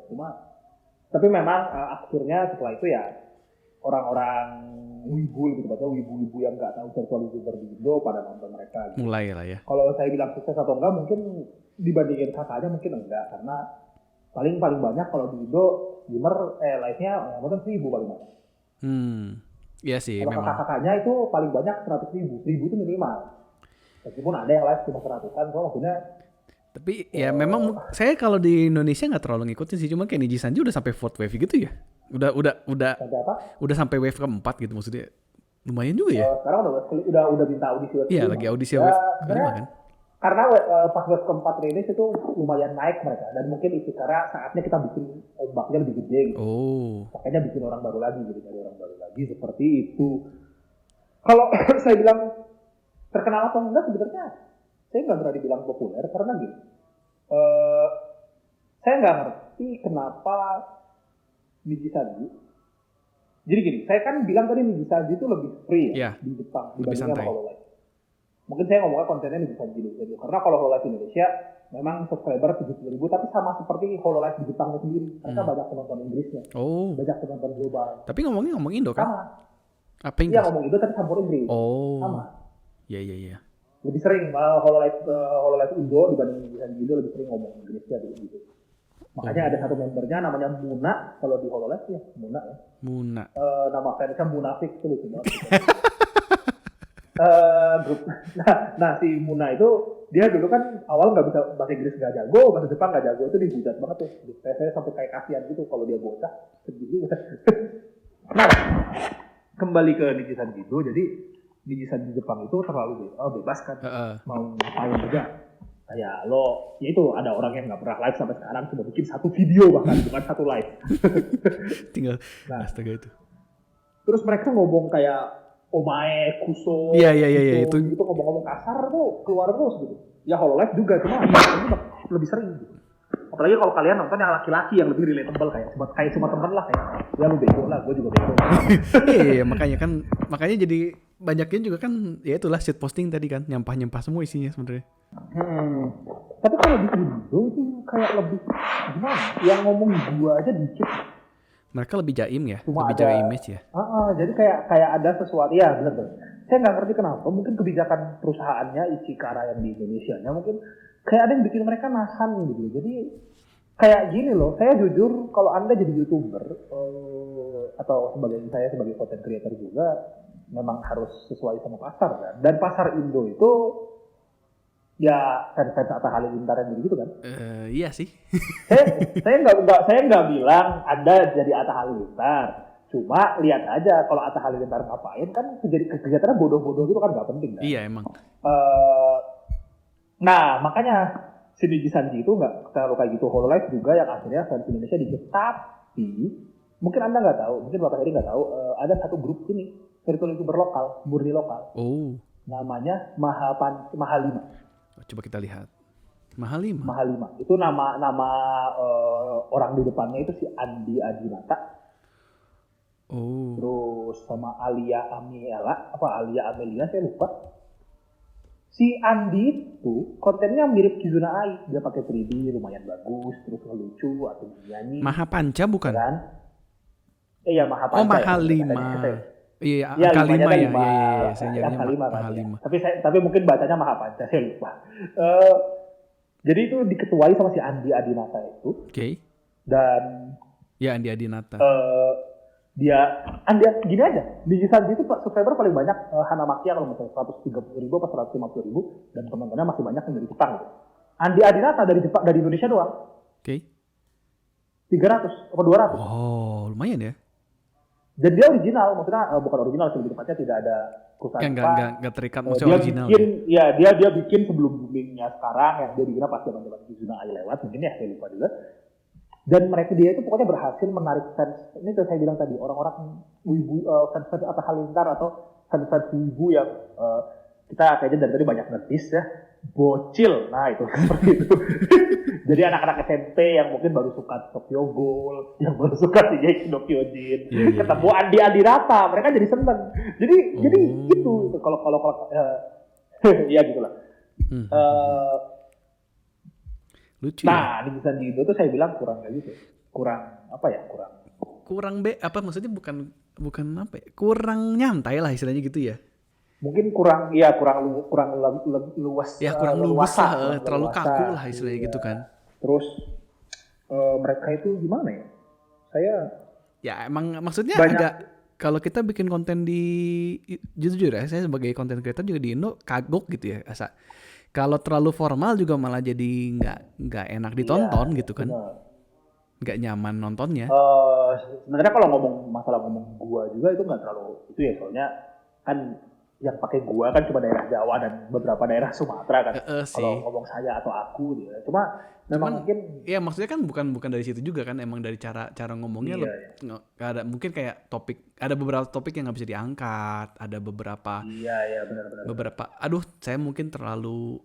tapi memang akhirnya setelah itu ya orang-orang wibu gitu, atau wibu-wibu yang nggak tahu virtual YouTuber di Indo pada nonton mereka. Gitu. Mulai lah ya. Kalau saya bilang sukses atau enggak, mungkin dibandingin kakaknya mungkin enggak, karena paling banyak kalau di Indo gamer live-nya mungkin 1.000 paling banyak. Iya sih. Kalau kakak-kakaknya itu paling banyak 100.000 itu minimal. Meskipun ada yang live cuma 100-an, so maksudnya. Tapi ya memang saya kalau di Indonesia nggak terlalu ngikutin sih, cuma kayak Nijisanji udah sampai 4th wave gitu ya. Udah sampai wave keempat gitu maksudnya. Lumayan juga ya. Sekarang udah minta audisi wave. Iya, lagi audisi wave kelima kan. Karena pas wave keempat rilis itu lumayan naik mereka, dan mungkin itu karena saatnya kita bikin ombaknya lebih gede gitu. Makanya bikin orang baru lagi gitu, dari orang baru lagi seperti itu. Kalau saya bilang terkenal atau enggak, sebenarnya saya nggak berani bilang populer karena gini, saya nggak ngerti kenapa Nijisanji. Jadi gini, saya kan bilang tadi Nijisanji itu lebih free ya di Jepang dibandingnya sama Hololive. Mungkin saya ngomongnya kontennya Nijisanji dulu, karena kalau Hololive Indonesia memang subscriber 70.000, tapi sama seperti Hololive di Jepangnya sendiri, mereka banyak penonton Inggrisnya, banyak penonton global. Tapi ngomong Indo kan? Sama. Apa Inggris? Iya, ngomong Indo tapi campur Inggris. Sama. Iya. Lebih sering Hololive Indo dibanding Nijisanji Indo, lebih sering ngomong Inggrisnya gitu. Makanya ada satu membernya namanya Muna, kalau di Hololive ya Muna ya. Muna. Nama fansnya Munafik itu lucu banget. Grup. Nah si Muna itu dia dulu kan awal nggak bisa bahasa Inggris nggak jago, bahasa Jepang nggak jago, itu dihujat banget tuh. Saya sampai kayak kasihan gitu kalau dia bocah sedih juga. Nah kembali ke Nijisanji itu, jadi Nijisanji Jepang itu terlalu bebas kan, mau ngapain juga. Kayak lo, ya itu ada orang yang nggak pernah live sampai sekarang cuma bikin satu video bahkan bukan satu live. Tinggal astaga itu. Terus mereka ngomong kayak omae, kuso, iya itu ngomong-ngomong kasar tuh keluar terus gitu. Ya Hololive juga cuma lebih sering gitu. Apalagi kalau kalian nonton yang laki-laki yang lebih relatable kayak cuma teman lah, kayak ya lu bego lah, gue juga bego. Iya makanya jadi banyaknya juga kan ya itulah shit posting tadi kan, nyampah-nyampah semua isinya sebenarnya. Tapi kalau di Indo itu kayak lebih gimana? Yang ngomong gua aja dikit. Mereka lebih jaim ya, Cuma lebih ada, jaga image ya. jadi kayak ada sesuatu ya benar. Saya nggak ngerti kenapa. Mungkin kebijakan perusahaannya Ichikara yang di Indonesia-nya mungkin kayak ada yang bikin mereka nahan gitu. Jadi kayak gini loh. Saya jujur kalau Anda jadi YouTuber atau saya sebagai content creator juga memang harus sesuai sama pasar kan. Dan pasar Indo itu ya fans Atta Halilintar yang begitu kan. Iya sih. saya nggak bilang Anda jadi Atta Halilintar. Cuma lihat aja kalau Atta Halilintar ngapain kan kegiatannya bodoh-bodoh gitu kan nggak penting kan. Iya emang. Nah makanya si Niji Sanji itu nggak terlalu kayak gitu. Hololive juga yang akhirnya fans Indonesia dikit. Tapi mungkin Anda nggak tahu, mungkin Bapak Heri nggak tahu, ada satu grup ini virtual YouTuber lokal, murni lokal. Oh. Namanya Mahalima. Coba kita lihat. Mahalima. Itu nama orang di depannya itu si Andi Adinata. Oh. Terus sama Alia Amelia saya lupa. Si Andi itu kontennya mirip Kizuna Ai. Dia pakai 3D lumayan bagus, terus lucu atau nyanyi. Mahapanca bukan? Kan? Iya Mahapanca. Oh Mahalima. Iya, angka 5 ya. Iya, saya nyarinya Mahalima. Tapi mungkin bacanya Mahapanca, saya lupa. Jadi itu diketuai sama si Andi Adinata itu. Oke. Dan ya Andi Adinata. Gini aja, di Sanji itu subscriber paling banyak Hanamakia kalau misalnya 130.000 atau 150.000 dan teman-temannya masih banyak yang dari Jepang gitu. Andi Adinata dari Indonesia doang. Oke. 300 atau 200. Oh, lumayan ya. Dan dia original, maksudnya bukan original, lebih tepatnya tidak ada perusahaan nggak terikat maksudnya original. Dia bikin sebelum boomingnya sekarang, yang dia bikin pas zaman Kizuna Ai lewat, mungkin ya saya lupa juga. Dan dia itu pokoknya berhasil menarik fans. Ini tuh saya bilang tadi, orang-orang wibu, fans Atta Halilintar atau fans wibu yang kita kayaknya dari tadi banyak ngetis ya, bocil. Nah itu seperti itu. Jadi anak-anak SMP yang mungkin baru suka Tokyo Ghoul, yang baru suka Shingeki no Kyojin, ketemu Andi Adirata, mereka jadi seneng. Jadi itu kalau ya gitulah. Lucu. Nah, di Sanji itu tuh saya bilang kurang kayak gitu. Kurang maksudnya bukan apa ya? Kurang nyantai lah istilahnya gitu ya. Mungkin kurang luas. Ya kurang luas lah, terlalu kaku lah istilahnya gitu kan. Terus mereka itu gimana ya? Ya emang maksudnya agak kalau kita bikin konten jujur ya, saya sebagai content creator juga di Indo kagok gitu ya, asa. Kalau terlalu formal juga malah jadi nggak enak ditonton gitu kan. Nggak nyaman nontonnya. Sebenarnya kalau masalah ngomong gua juga itu nggak terlalu itu ya, soalnya kan yang pakai gua kan cuma daerah Jawa dan beberapa daerah Sumatera kan. Kalau ngomong saya atau aku gitu. Memang mungkin ya maksudnya kan bukan dari situ juga kan, emang dari cara ngomongnya ada mungkin kayak ada beberapa topik yang nggak bisa diangkat, ada beberapa benar. beberapa saya mungkin terlalu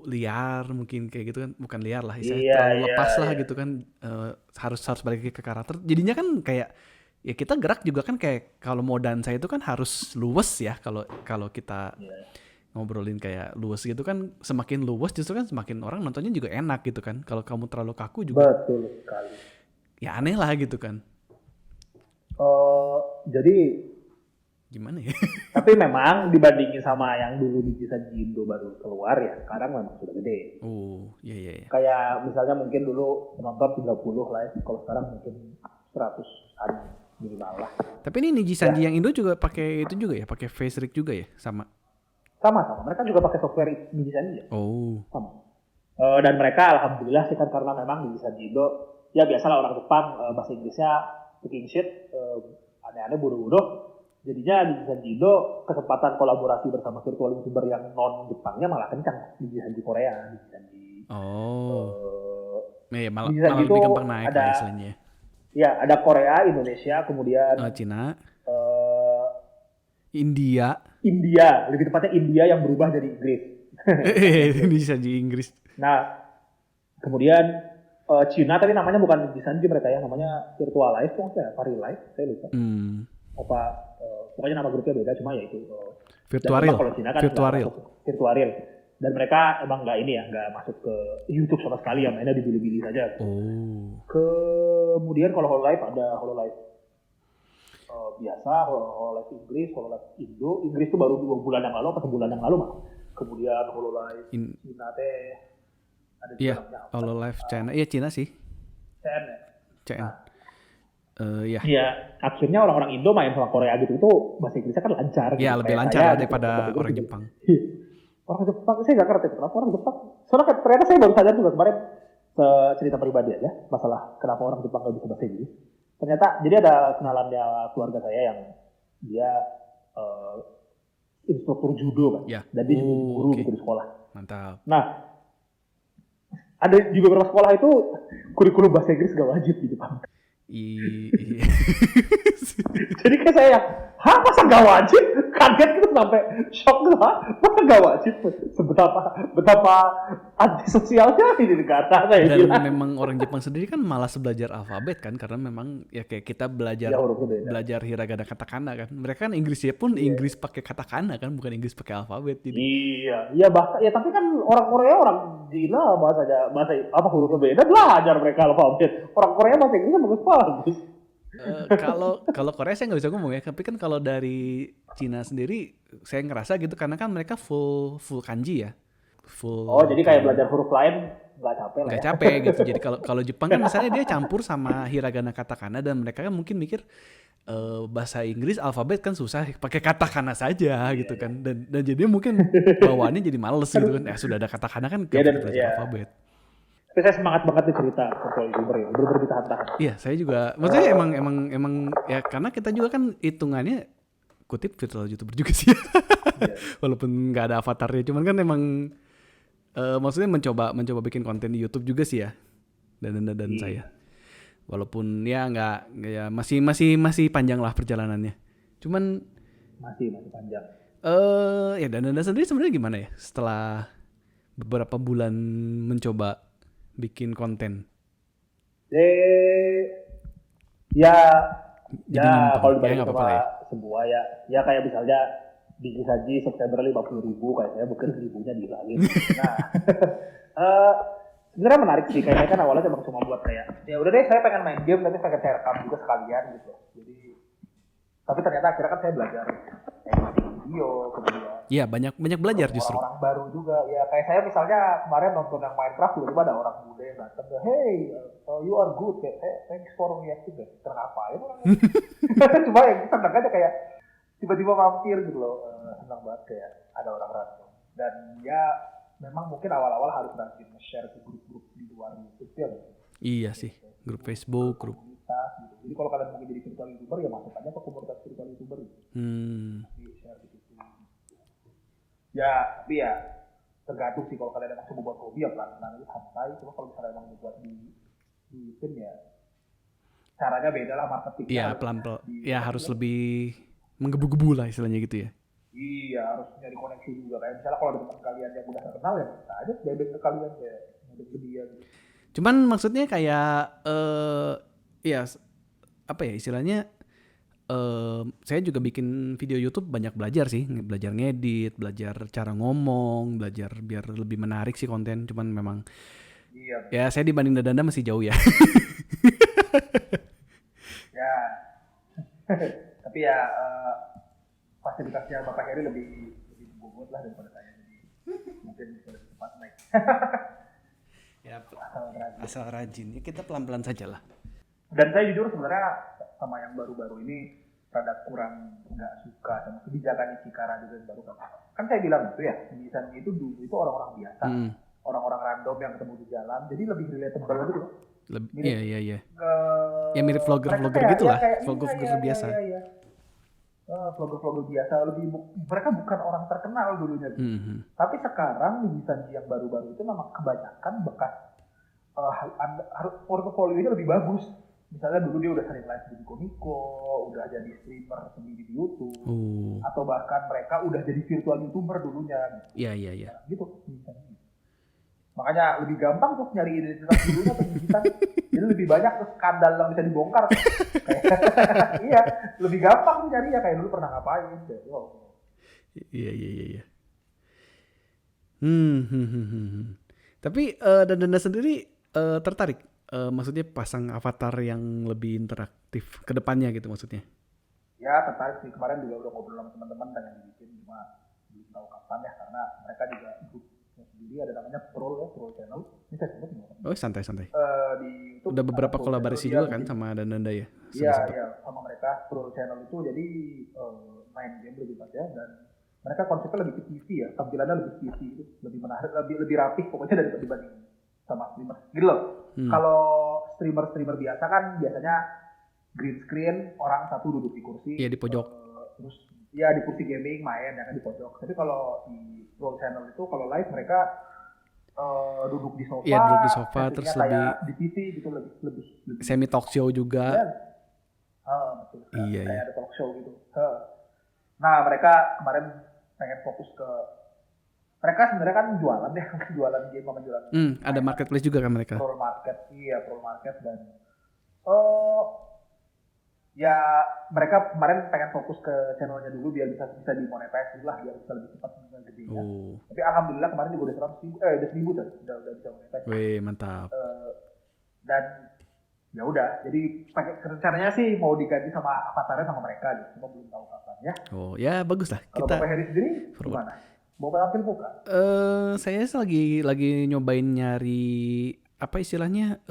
liar mungkin kayak gitu kan, bukan liar lah terlalu lepas lah gitu kan, harus balik ke karakter jadinya kan kayak ya kita gerak juga kan kayak kalau mau dansa itu kan harus luwes ya, kalau kita ngobrolin kayak luwes gitu kan, semakin luwes justru kan semakin orang nontonnya juga enak gitu kan. Kalau kamu terlalu kaku juga betul sekali ya aneh lah gitu kan. Jadi gimana ya? Tapi memang dibandingin sama yang dulu di Sanji Indo baru keluar ya, sekarang memang sudah gede. Iya. Kayak misalnya mungkin dulu penonton 30 lah ya, kalau sekarang mungkin 100-an minimal lah. Tapi ini Niji Sanji yang Indo juga pakai itu juga ya, pakai face rig juga ya, sama. Mereka juga pakai software Niji Sanji ya. Sama. Dan mereka alhamdulillah sih kan, karena memang Niji Sanji Indo ya biasalah orang Jepang bahasa Inggrisnya speaking shit, aneh-aneh bodoh-bodoh. Jadinya di Sanji Indo kesempatan kolaborasi bersama virtual YouTuber yang non Jepangnya malah kencang. Di Sanji Korea, di Sanji. Malah lebih gampang naik lah istilahnya. Ya, ada Korea, Indonesia, kemudian Cina, India, lebih tepatnya India yang berubah jadi Inggris. Ini Sanji Inggris. Nah, kemudian Cina tapi namanya bukan di Sanji mereka ya, namanya Virtual Life, Vari Life, saya lupa. pokoknya nama grupnya beda, cuma ya itu. Dan Virtual. memang kalau Cina kan nggak Virtual. masuk Virtual. Dan mereka emang nggak masuk ke YouTube sama sekali, ya mainnya di Bilibili saja. Oh. Kemudian kalau Hololive ada Hololive biasa, Hololive Inggris, Hololive Indo. Inggris itu baru 2 bulan yang lalu atau sebulan yang lalu mah. Kemudian Hololive Cina teh ada Iya, Hololive China. Iya Cina sih. CN ya. CN. Iya. Iya, akhirnya orang-orang Indo main sama Korea gitu itu bahasa Inggrisnya kan lancar. Iya, gitu. lebih Kayak lancar saya, daripada gitu. orang Jepang. Orang Jepang, saya nggak ngerti kenapa orang Jepang. Soalnya ternyata saya baru sadar juga kemarin cerita pribadi aja masalah kenapa orang Jepang nggak bisa bahasa Inggris. Ternyata jadi ada kenalannya keluarga saya yang dia instruktur judo kan, Ya. dan dia jadi guru gitu di sekolah. Mantap. Nah, ada juga beberapa sekolah itu kurikulum bahasa Inggris gak wajib di Jepang. Iya. Jadi kayak saya, masa gak wajib? Kaget gitu sampai shock gitu, masa gak wajib? Betapa antisosialnya ini negara saya Dan bilang. memang orang Jepang sendiri kan malas belajar alfabet kan, karena memang ya kayak kita belajar hiragana katakana kan. Mereka kan Inggrisnya pun Inggris pakai katakana kan, bukan Inggris pakai alfabet. Jadi iya bahasa ya, tapi kan orang Korea, orang Cina bahasa apa hurufnya beda, belajar mereka alfabet. Orang Korea bahasa Inggrisnya bagus. Kalau Korea saya nggak bisa ngomong ya, tapi kan kalau dari Cina sendiri saya ngerasa gitu karena kan mereka full kanji ya. Jadi kayak belajar huruf lain nggak capek lah. Nggak capek gitu. Jadi kalau Jepang kan misalnya dia campur sama hiragana katakana dan mereka kan mungkin mikir bahasa Inggris alfabet kan susah, pakai katakana saja gitu kan. Dan jadi mungkin bawaannya jadi males gitu kan. Sudah ada katakana kan belajar alfabet. Tapi saya semangat banget nih cerita virtual YouTuber ya, bener-bener ditahan-tahan. Iya, saya juga. Maksudnya emang ya karena kita juga kan hitungannya kutip virtual YouTuber juga sih. Walaupun nggak ada avatarnya, cuman kan emang maksudnya mencoba bikin konten di YouTube juga sih ya. Dan saya. Walaupun ya nggak ya masih panjang lah perjalanannya. Cuman masih panjang. Ya dan sendiri sebenarnya gimana ya setelah beberapa bulan mencoba bikin konten? Ya kalau dibanding sama semua ya kayak misalnya bikin saji September 50.000, kayak saya bukan 1.000-nya dihilangin. Nah, sebenarnya menarik sih, kayaknya kan awalnya cuma buat kayak ya udah deh saya pengen main game tapi pengen saya rekam juga sekalian gitu. Jadi tapi ternyata akhirnya kan saya belajar editing video, kemudian iya banyak belajar justru orang baru juga ya, kayak saya misalnya kemarin nonton yang Minecraft tiba-tiba ada orang muda yang datang, hey you are good, kayak thanks for reacting, kenapa ya cuma yang senang aja kayak tiba-tiba mampir gitu loh, senang banget kayak ada orang random. Dan ya memang mungkin awal-awal harus rajin share ke grup-grup di luar YouTube ya. Iya sih, grup Facebook, grup komunitas gitu. Jadi kalau kalian mau jadi virtual YouTuber ya masuk aja ke komunitas virtual YouTuber gitu. Di share di situ. Ya, tapi ya tergantung sih, kalau kalian emang coba buat hobi ya pelan-pelan aja santai. Cuma kalau misalnya emang buat di tim ya caranya beda lah, marketingnya. Iya, pelan-pelan. Ya harus lebih menggebu-gebu lah istilahnya gitu ya. Iya, harus nyari koneksi juga. Kayak misalnya kalau ada teman kalian yang udah terkenal ya bisa aja bebek ke kalian kayak bebek ke dia gitu. Cuman maksudnya kayak ya apa ya istilahnya, saya juga bikin video YouTube banyak belajar sih, belajar ngedit, belajar cara ngomong, belajar biar lebih menarik sih konten. Cuman memang ya saya dibanding Dadanda masih jauh ya. Ya, tapi ya fasilitasnya Bapak Heri lebih bobot lah daripada saya, jadi mungkin bisa lebih cepat naik. Ya, asal rajin. Ya, kita pelan-pelan saja lah. Dan saya jujur sebenarnya sama yang baru-baru ini rada kurang nggak suka sama kebijakan Ichikara juga yang baru kan saya bilang gitu ya, misalnya itu dulu itu orang-orang biasa, orang-orang random yang ketemu di jalan, jadi lebih relatable gitu. Iya. Ya mirip vlogger gitu lah, vlogger biasa. Iya. Vlogger biasa, mereka bukan orang terkenal dulunya. Tapi sekarang di Sanji yang baru-baru itu memang kebanyakan bekas harus portofolionya lebih bagus. Misalnya dulu dia udah sering live di Niko, udah jadi streamer sendiri di YouTube, atau bahkan mereka udah jadi virtual YouTuber dulunya. Iya. Gitu. Makanya lebih gampang tuh nyari identitas dulunya atau digital. Jadi lebih banyak tuh skandal yang bisa dibongkar. Kayak, iya, lebih gampang tuh nyari ya kayak dulu pernah ngapain. Wow. Iya. Tapi Danda sendiri tertarik, maksudnya pasang avatar yang lebih interaktif ke depannya gitu maksudnya? Ya tertarik sih, kemarin juga udah ngobrol sama teman-teman pengen dibikin, cuma belum tahu kapan ya, karena mereka juga grupnya sendiri ada namanya Troll Channel. Ini saya sebut nggak? Oh santai. Di YouTube Udah ada beberapa Troll Channel, kolaborasi dia juga kan bikin. sama Danda ya? Iya, Sempet. sama mereka Troll Channel itu jadi main game lebih banyak, dan mereka konsepnya lebih ke TV ya, tampilannya lebih TV itu, lebih menarik, lebih rapih pokoknya dibanding sama streamer. Gitu loh. Kalau streamer biasa kan biasanya green screen, orang satu duduk di kursi. Iya di pojok. Terus ya di kursi gaming main ya kan di pojok. Tapi kalau di Troll Channel itu kalau live mereka duduk di sofa. Iya duduk di sofa terus lebih di TV gitu, lebih semi talk show juga. ya, betul. Iya. Kayak ada talk show gitu. Nah mereka kemarin pengen fokus ke, mereka sebenarnya kan jualan ya, jualan game sama jualan. Ada marketplace juga kan mereka. Troll market dan ya mereka kemarin pengen fokus ke channelnya dulu biar bisa dimonetize dulu lah, biar bisa lebih cepat gedenya. Tapi alhamdulillah kemarin juga udah 100.000 tuh, udah bisa monetize. Wih mantap. Dan ya udah, jadi rencananya sih mau diganti sama avatarnya sama mereka gitu, cuma belum tahu kapan ya. Oh ya bagus lah. Kalau Bapak Heri sendiri gimana? Mau tampil buka? Saya lagi nyobain nyari apa istilahnya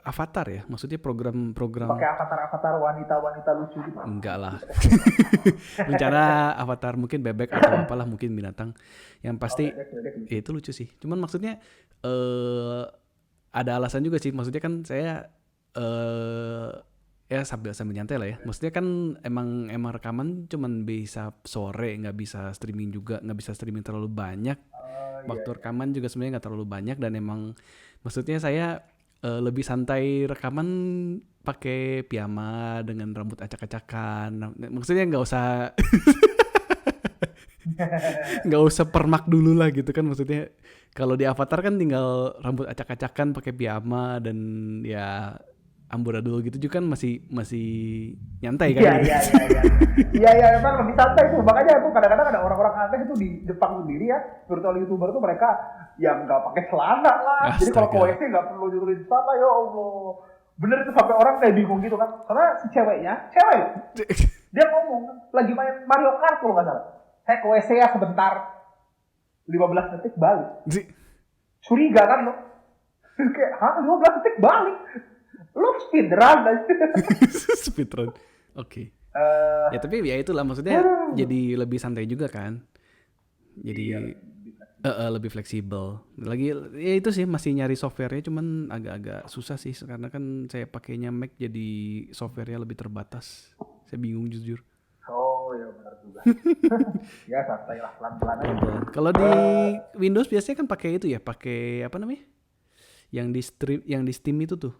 avatar ya, maksudnya program pakai avatar wanita lucu gitu. Enggak lah. Rencana avatar mungkin bebek atau apalah, mungkin binatang yang pasti bebek. Ya itu lucu sih, cuman maksudnya ada alasan juga sih, maksudnya kan saya ya sambil nyantai lah ya, maksudnya kan emang rekaman cuman bisa sore, nggak bisa streaming juga, nggak bisa streaming terlalu banyak. Waktu rekaman juga sebenarnya nggak terlalu banyak, dan emang maksudnya saya lebih santai rekaman pakai piyama dengan rambut acak-acakan. Maksudnya nggak usah permak dulu lah gitu kan, maksudnya kalau di avatar kan tinggal rambut acak-acakan pakai piyama dan ya amburadul gitu juga kan masih nyantai kan. Iya, memang lebih santai tuh. Makanya tuh kadang-kadang ada orang-orang aneh itu di Jepang sendiri ya, virtual YouTuber tuh mereka yang nggak pakai celana lah. Jadi kalau ke WC nggak perlu nyuruhin celana, ya Allah. Bener itu, sampai orang kayak bingung gitu kan. Karena si cewek dia ngomong lagi main Mario Kart kalau nggak salah. Saya ke WC ya sebentar, 15 detik balik. Curiga kan lo? Kayak 15 detik balik? Lo speedrun aja. Speedrun. Oke. Ya tapi ya itulah, maksudnya jadi lebih santai juga kan. Jadi lebih fleksibel. Lagi ya itu sih, masih nyari softwarenya, cuman agak-agak susah sih karena kan saya pakainya Mac, jadi softwarenya lebih terbatas. Saya bingung jujur. Oh ya benar juga. Ya santai lah, pelan-pelan aja. Kalau di Windows biasanya kan pakai itu ya, pakai apa namanya? Yang di Steam itu tuh.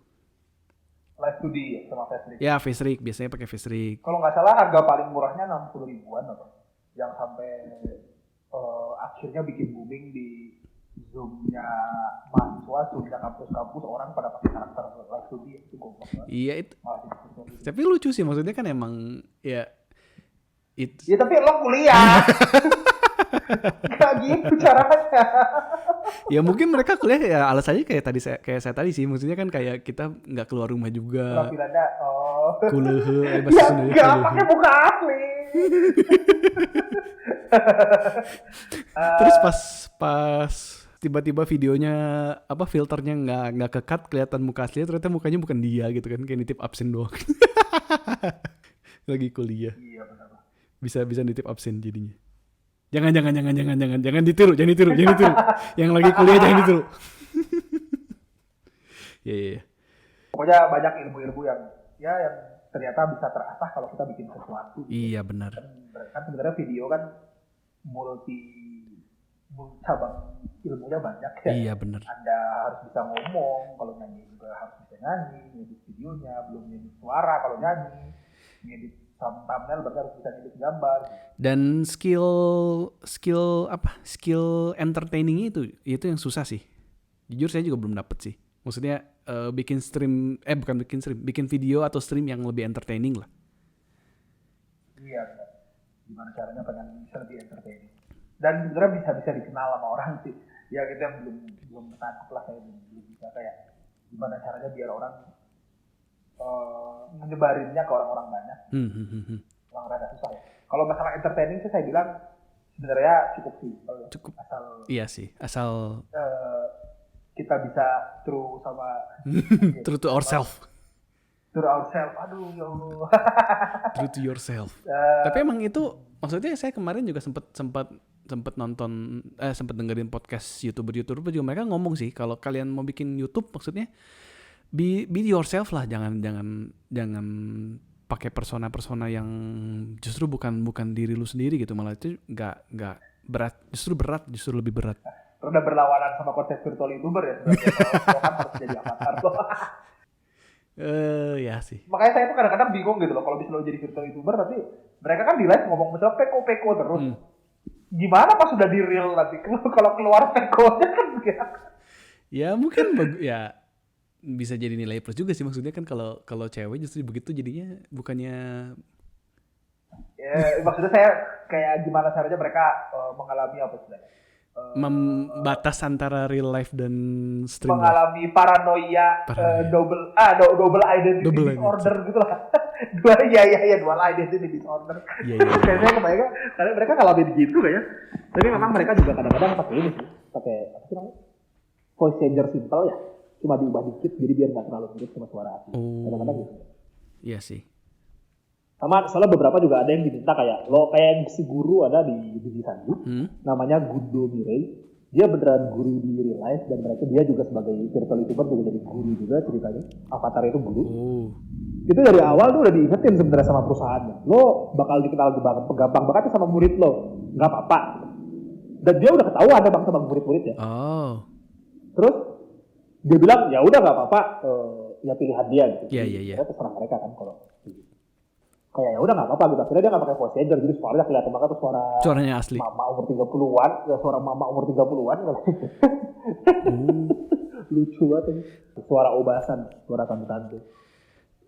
Live 2D sama FaceRig. Ya FaceRig, biasanya pakai FaceRig. Kalau nggak salah harga paling murahnya 60 ribuan apa? Yang sampai akhirnya bikin booming di Zoom-nya mahasiswa, Zoom-nya kampus-kampus, orang pada pakai karakter Live 2D itu goblok banget. Iya itu. Tapi lucu sih, maksudnya kan emang ya itu. Ya tapi lo kuliah. Gak gitu caranya. Ya mungkin mereka kuliah ya alasannya kayak saya tadi sih, maksudnya kan kayak kita nggak keluar rumah juga. Penampilannya Kulehe, ya nggak pakai muka asli. Terus pas tiba-tiba videonya apa filternya nggak ke-cut, kelihatan muka aslinya, ternyata mukanya bukan dia gitu kan, kayak nitip absen doang. Lagi kuliah. Iya benar. Bisa nitip absen jadinya. Jangan ditiru. Yang lagi kuliah jangan ditiru. Iya. Pokoknya banyak ilmu-ilmu yang ternyata bisa terasah kalau kita bikin sesuatu. Iya benar. Kan sebenarnya video kan multi cabang ilmunya banyak ya. Iya benar. Anda harus bisa ngomong, kalau nyanyi juga harus bisa nyanyi, ngedit videonya, belum ngedit suara kalau nyanyi, ngedit thumbnail berarti harus bisa ngedit gambar. Dan skill entertaining itu yang susah sih. Jujur saya juga belum dapet sih. Maksudnya bikin video atau stream yang lebih entertaining lah. Iya, benar. Gimana caranya pengen bisa lebih entertaining. Dan sebenarnya bisa dikenal sama orang sih. Ya kita yang belum ketangkep lah, saya belum bisa kayak gimana caranya biar orang menyebarinnya ke orang-orang banyak. Memang rada susah ya. Kalau masalah entertaining sih saya bilang sebenarnya cukup sih. Cukup. Asal Iya sih, asal kita bisa true sama true to ourselves. True ourselves. Aduh ya Allah. True to yourself. Tapi emang itu maksudnya saya kemarin juga sempat nonton sempat dengerin podcast YouTuber juga mereka ngomong sih kalau kalian mau bikin YouTube maksudnya be yourself lah, jangan pakai persona yang justru bukan diri lu sendiri gitu, malah itu nggak berat, justru lebih berat. Udah berlawanan sama konsep virtual YouTuber ya sebenarnya. Kalau kan harus jadi avatar tuh. Ya sih. Makanya saya tuh kadang-kadang bingung gitu loh kalau bisa lo jadi virtual YouTuber tapi mereka kan di live ngomong misalnya peko terus. Gimana pas sudah di real nanti kalau keluar pekonya kan ya. Ya mungkin ya bisa jadi nilai plus juga sih, maksudnya kan kalau cewek justru begitu jadinya bukannya. Ya maksudnya saya kayak gimana caranya mereka mengalami apa sih? Batas antara real life dan stream mengalami life. Paranoia. Double identity disorder gitu lah. Dua identity disorder. Iya. Kayaknya kebayang karena mereka ngalamin gitu kayak. Tapi memang mereka juga kadang-kadang pakai ini sih, pakai apa sih namanya? Voice changer simple ya. Cuma diubah dikit jadi biar nggak terlalu mirip sama suara asli. Kadang-kadang gitu. Iya sih. Sama soalnya beberapa juga ada yang diminta kayak yang si guru ada di Sanju, namanya Gundo Mirei. Dia beneran guru di real life dan dia juga sebagai virtual YouTuber juga jadi guru juga ceritanya. Avatar itu guru. Itu dari awal tuh udah diingetin sebenarnya sama perusahaannya. Lo bakal dikenal gampang banget sama murid lo, nggak apa-apa. Dan dia udah ketahuan bang sama murid-muridnya. Terus dia bilang ya udah nggak apa-apa, ya pilihan dia gitu. Iya. Terserah mereka kan kalau kayak ya udah nggak apa-apa gitu. Akhirnya dia nggak pakai voice changer, jadi suaranya kelihatan banget tuh suaranya asli. Mama umur 30-an, ya suara mama umur 30-an. Lucu banget suara obasan, suara tante-tante.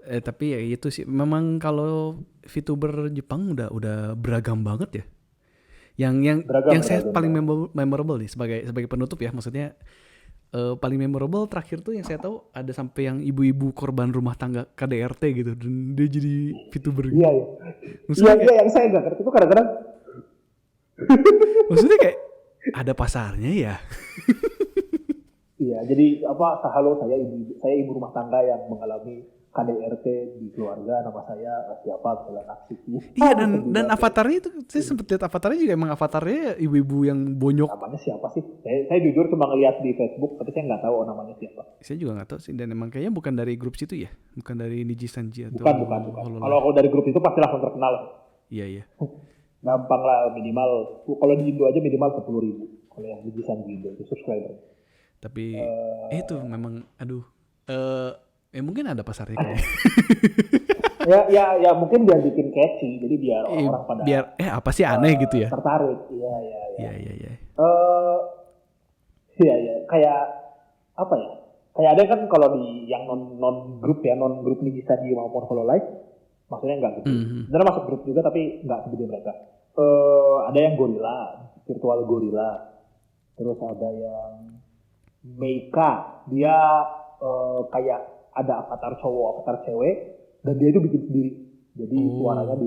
Tapi ya itu sih memang kalau VTuber Jepang udah beragam banget ya. Yang saya paling memorable nih sebagai penutup ya, maksudnya paling memorable terakhir tuh yang saya tahu ada sampai yang ibu-ibu korban rumah tangga KDRT gitu dan dia jadi VTuber gitu. Iya, yang saya nggak ngerti itu kadang-kadang. Maksudnya kayak ada pasarnya ya. Iya, jadi halo saya ibu rumah tangga yang mengalami KDRT di keluarga, nama saya siapa misalnya Naksiki. Iya dan avatarnya itu saya sempat lihat avatarnya juga emang avatarnya ibu-ibu yang bonyok. Namanya siapa sih? Saya jujur cuma ngeliat di Facebook tapi saya nggak tahu namanya siapa. Saya juga nggak tahu sih dan emang kayaknya bukan dari grup situ ya, bukan dari Niji Sanji atau. Bukan. Kalau dari grup itu pasti langsung terkenal. Iya. Gampang lah minimal. Kalau di Indo aja minimal 10.000 kalau yang Niji Sanji Indo itu subscriber. Tapi itu memang mungkin ada pasarnya kan. ya mungkin biar bikin catchy jadi biar orang pada apa sih aneh gitu ya. Tertarik. Iya. Iya kayak apa ya? Kayak ada kan kalau di yang non grup Niji Sanji maupun Hollow Live maksudnya enggak gitu. Sebenarnya masuk grup juga tapi enggak segede mereka. Ada yang gorila, virtual gorila. Terus ada yang Meika, dia kayak ada avatar cowok, avatar cewek, dan dia itu bikin sendiri. Jadi suaranya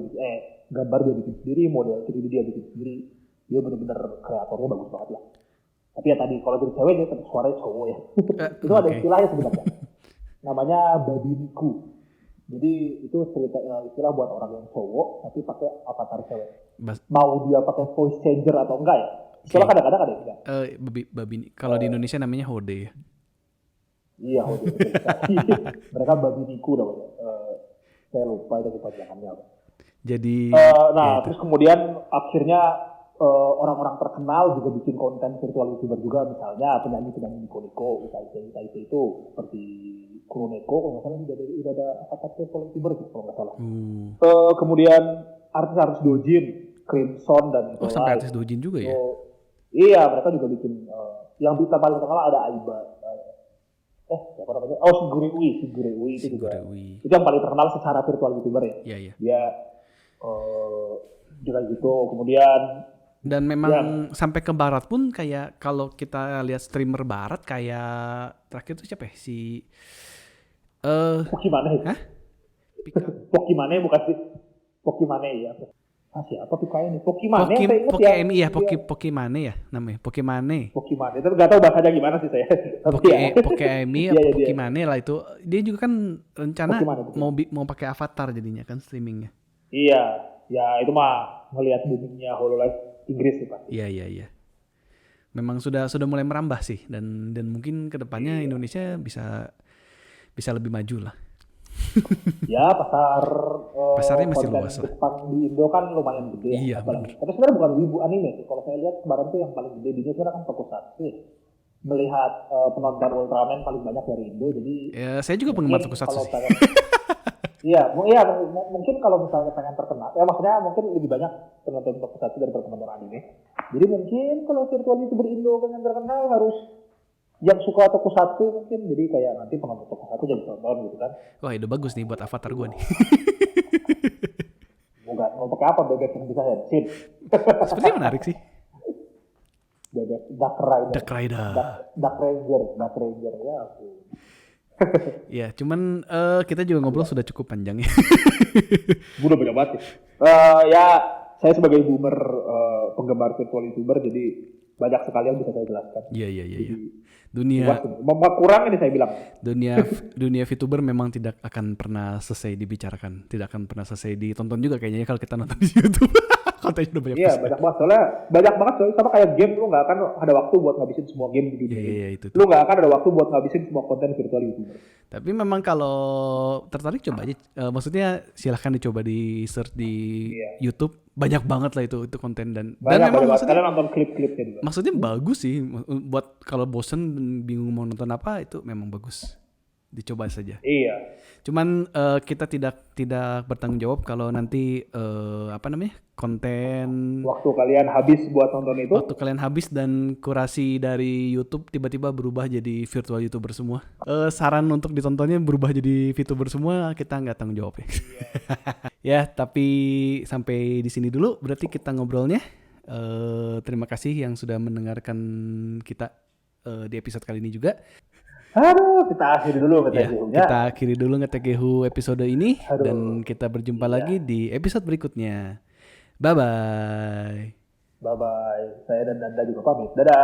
gambar dia bikin sendiri, model 3D dia bikin sendiri. Dia benar-benar kreatornya bagus banget lah. Tapi ya tadi kalau jadi cewek dia tetap suaranya cowok ya. Itu ada istilahnya sebenarnya. Namanya babi niku. Jadi itu istilah buat orang yang cowok tapi pakai avatar cewek. Mau dia pakai voice changer atau enggak ya? Soalnya kadang-kadang ada enggak. Babi kalau di Indonesia namanya hode ya. Iya, mereka babi niku namanya. Saya lupa itu kepanjangannya apa. Jadi terus kemudian akhirnya orang-orang terkenal juga bikin konten virtual YouTuber juga, misalnya penyanyi Niko Itaite itu seperti Kuroneko kalau nggak salah udah ada avatar virtual YouTuber gitu kalau nggak salah. Kemudian artis-artis dojin, Crimson dan sampai artis dojin juga ya. Iya, mereka juga bikin yang paling terkenal ada Aiba Siapa namanya? Oh, Sigure Ui itu juga. Sigure. Itu yang paling terkenal secara virtual YouTuber ya. Iya, iya. Dia juga gitu. Kemudian Dan ya memang sampai ke barat pun kayak kalau kita lihat streamer barat kayak terakhir tuh siapa ya? Pokimane. Hah? Pika. Pokimane bukan sih? Pokimane ya. Siapa tuh kayak nih? Pokimane Poki, saya ingat Poki ya. Emi ya, Pokimane ya namanya. Pokimane. Pokimane. Tapi nggak tahu bahasanya gimana sih saya. Tapi ya. Poki Emi Iya, iya, Pokimane lah itu. Dia juga kan rencana Pokimane. mau pakai avatar jadinya kan streamingnya. Iya, ya itu mah ngelihat boomingnya HoloLens Inggris sih Pak. Iya. Memang sudah mulai merambah sih dan mungkin kedepannya Indonesia bisa lebih maju lah. Ya Pasarnya masih konten luas lah. Jepang di Indo kan lumayan gede ya. Iya, Apalagi. Tapi sebenarnya bukan wibu anime sih. Kalau saya lihat kemarin tuh yang paling gede di Indo sebenarnya kan Tokusatsu. Melihat penonton Ultraman paling banyak dari Indo, jadi Ya, saya juga penggemar Tokusatsu sih. Iya, mungkin kalau misalnya pengen terkenal, ya maksudnya mungkin lebih banyak penonton Tokusatsu daripada penonton anime. Jadi mungkin kalau virtual YouTuber Indo pengen terkenal harus yang suka Tokusatsu mungkin, jadi kayak nanti penonton Tokusatsu jadi tonton gitu kan. Wah, itu bagus nih buat avatar gue nih. Mau pakai apa bebek yang bisa Henshin? Sepertinya menarik sih. Bebek Dark Rider. Dark Ranger ya aku. Ya, cuman kita juga ngobrol sudah cukup panjang ya. Udah banyak banget ya. Saya sebagai boomer penggemar virtual YouTuber, jadi banyak sekali yang bisa saya jelaskan. Iya. Dunia kurang ini saya bilang. Dunia VTuber memang tidak akan pernah selesai dibicarakan, tidak akan pernah selesai ditonton juga kayaknya kalau kita nonton di YouTube. Kontennya udah banyak. Iya, banyak banget soalnya sama kayak game, lu nggak akan ada waktu buat ngabisin semua game di dunia. Iya, itu. Lu nggak akan ada waktu buat ngabisin semua konten virtual YouTuber. Tapi memang kalau tertarik coba aja, maksudnya silahkan dicoba di search di YouTube, banyak banget lah itu konten dan memang maksudnya nonton klip-klipnya juga. Maksudnya bagus sih buat kalau bosen bingung mau nonton apa, itu memang bagus. Dicoba saja. Iya. Cuman kita tidak bertanggung jawab kalau nanti konten waktu kalian habis buat nonton itu. Waktu kalian habis dan kurasi dari YouTube tiba-tiba berubah jadi virtual YouTuber semua. Saran untuk ditontonnya berubah jadi VTuber semua, kita nggak tanggung jawab ya. Ya, tapi sampai di sini dulu berarti kita ngobrolnya. Terima kasih yang sudah mendengarkan kita di episode kali ini juga. Aduh, kita akhiri dulu ngetegehunya. Kita akhiri dulu ngetegehu episode ini. Dan kita berjumpa lagi di episode berikutnya. Bye-bye. Saya dan Danda juga pamit. Dadah.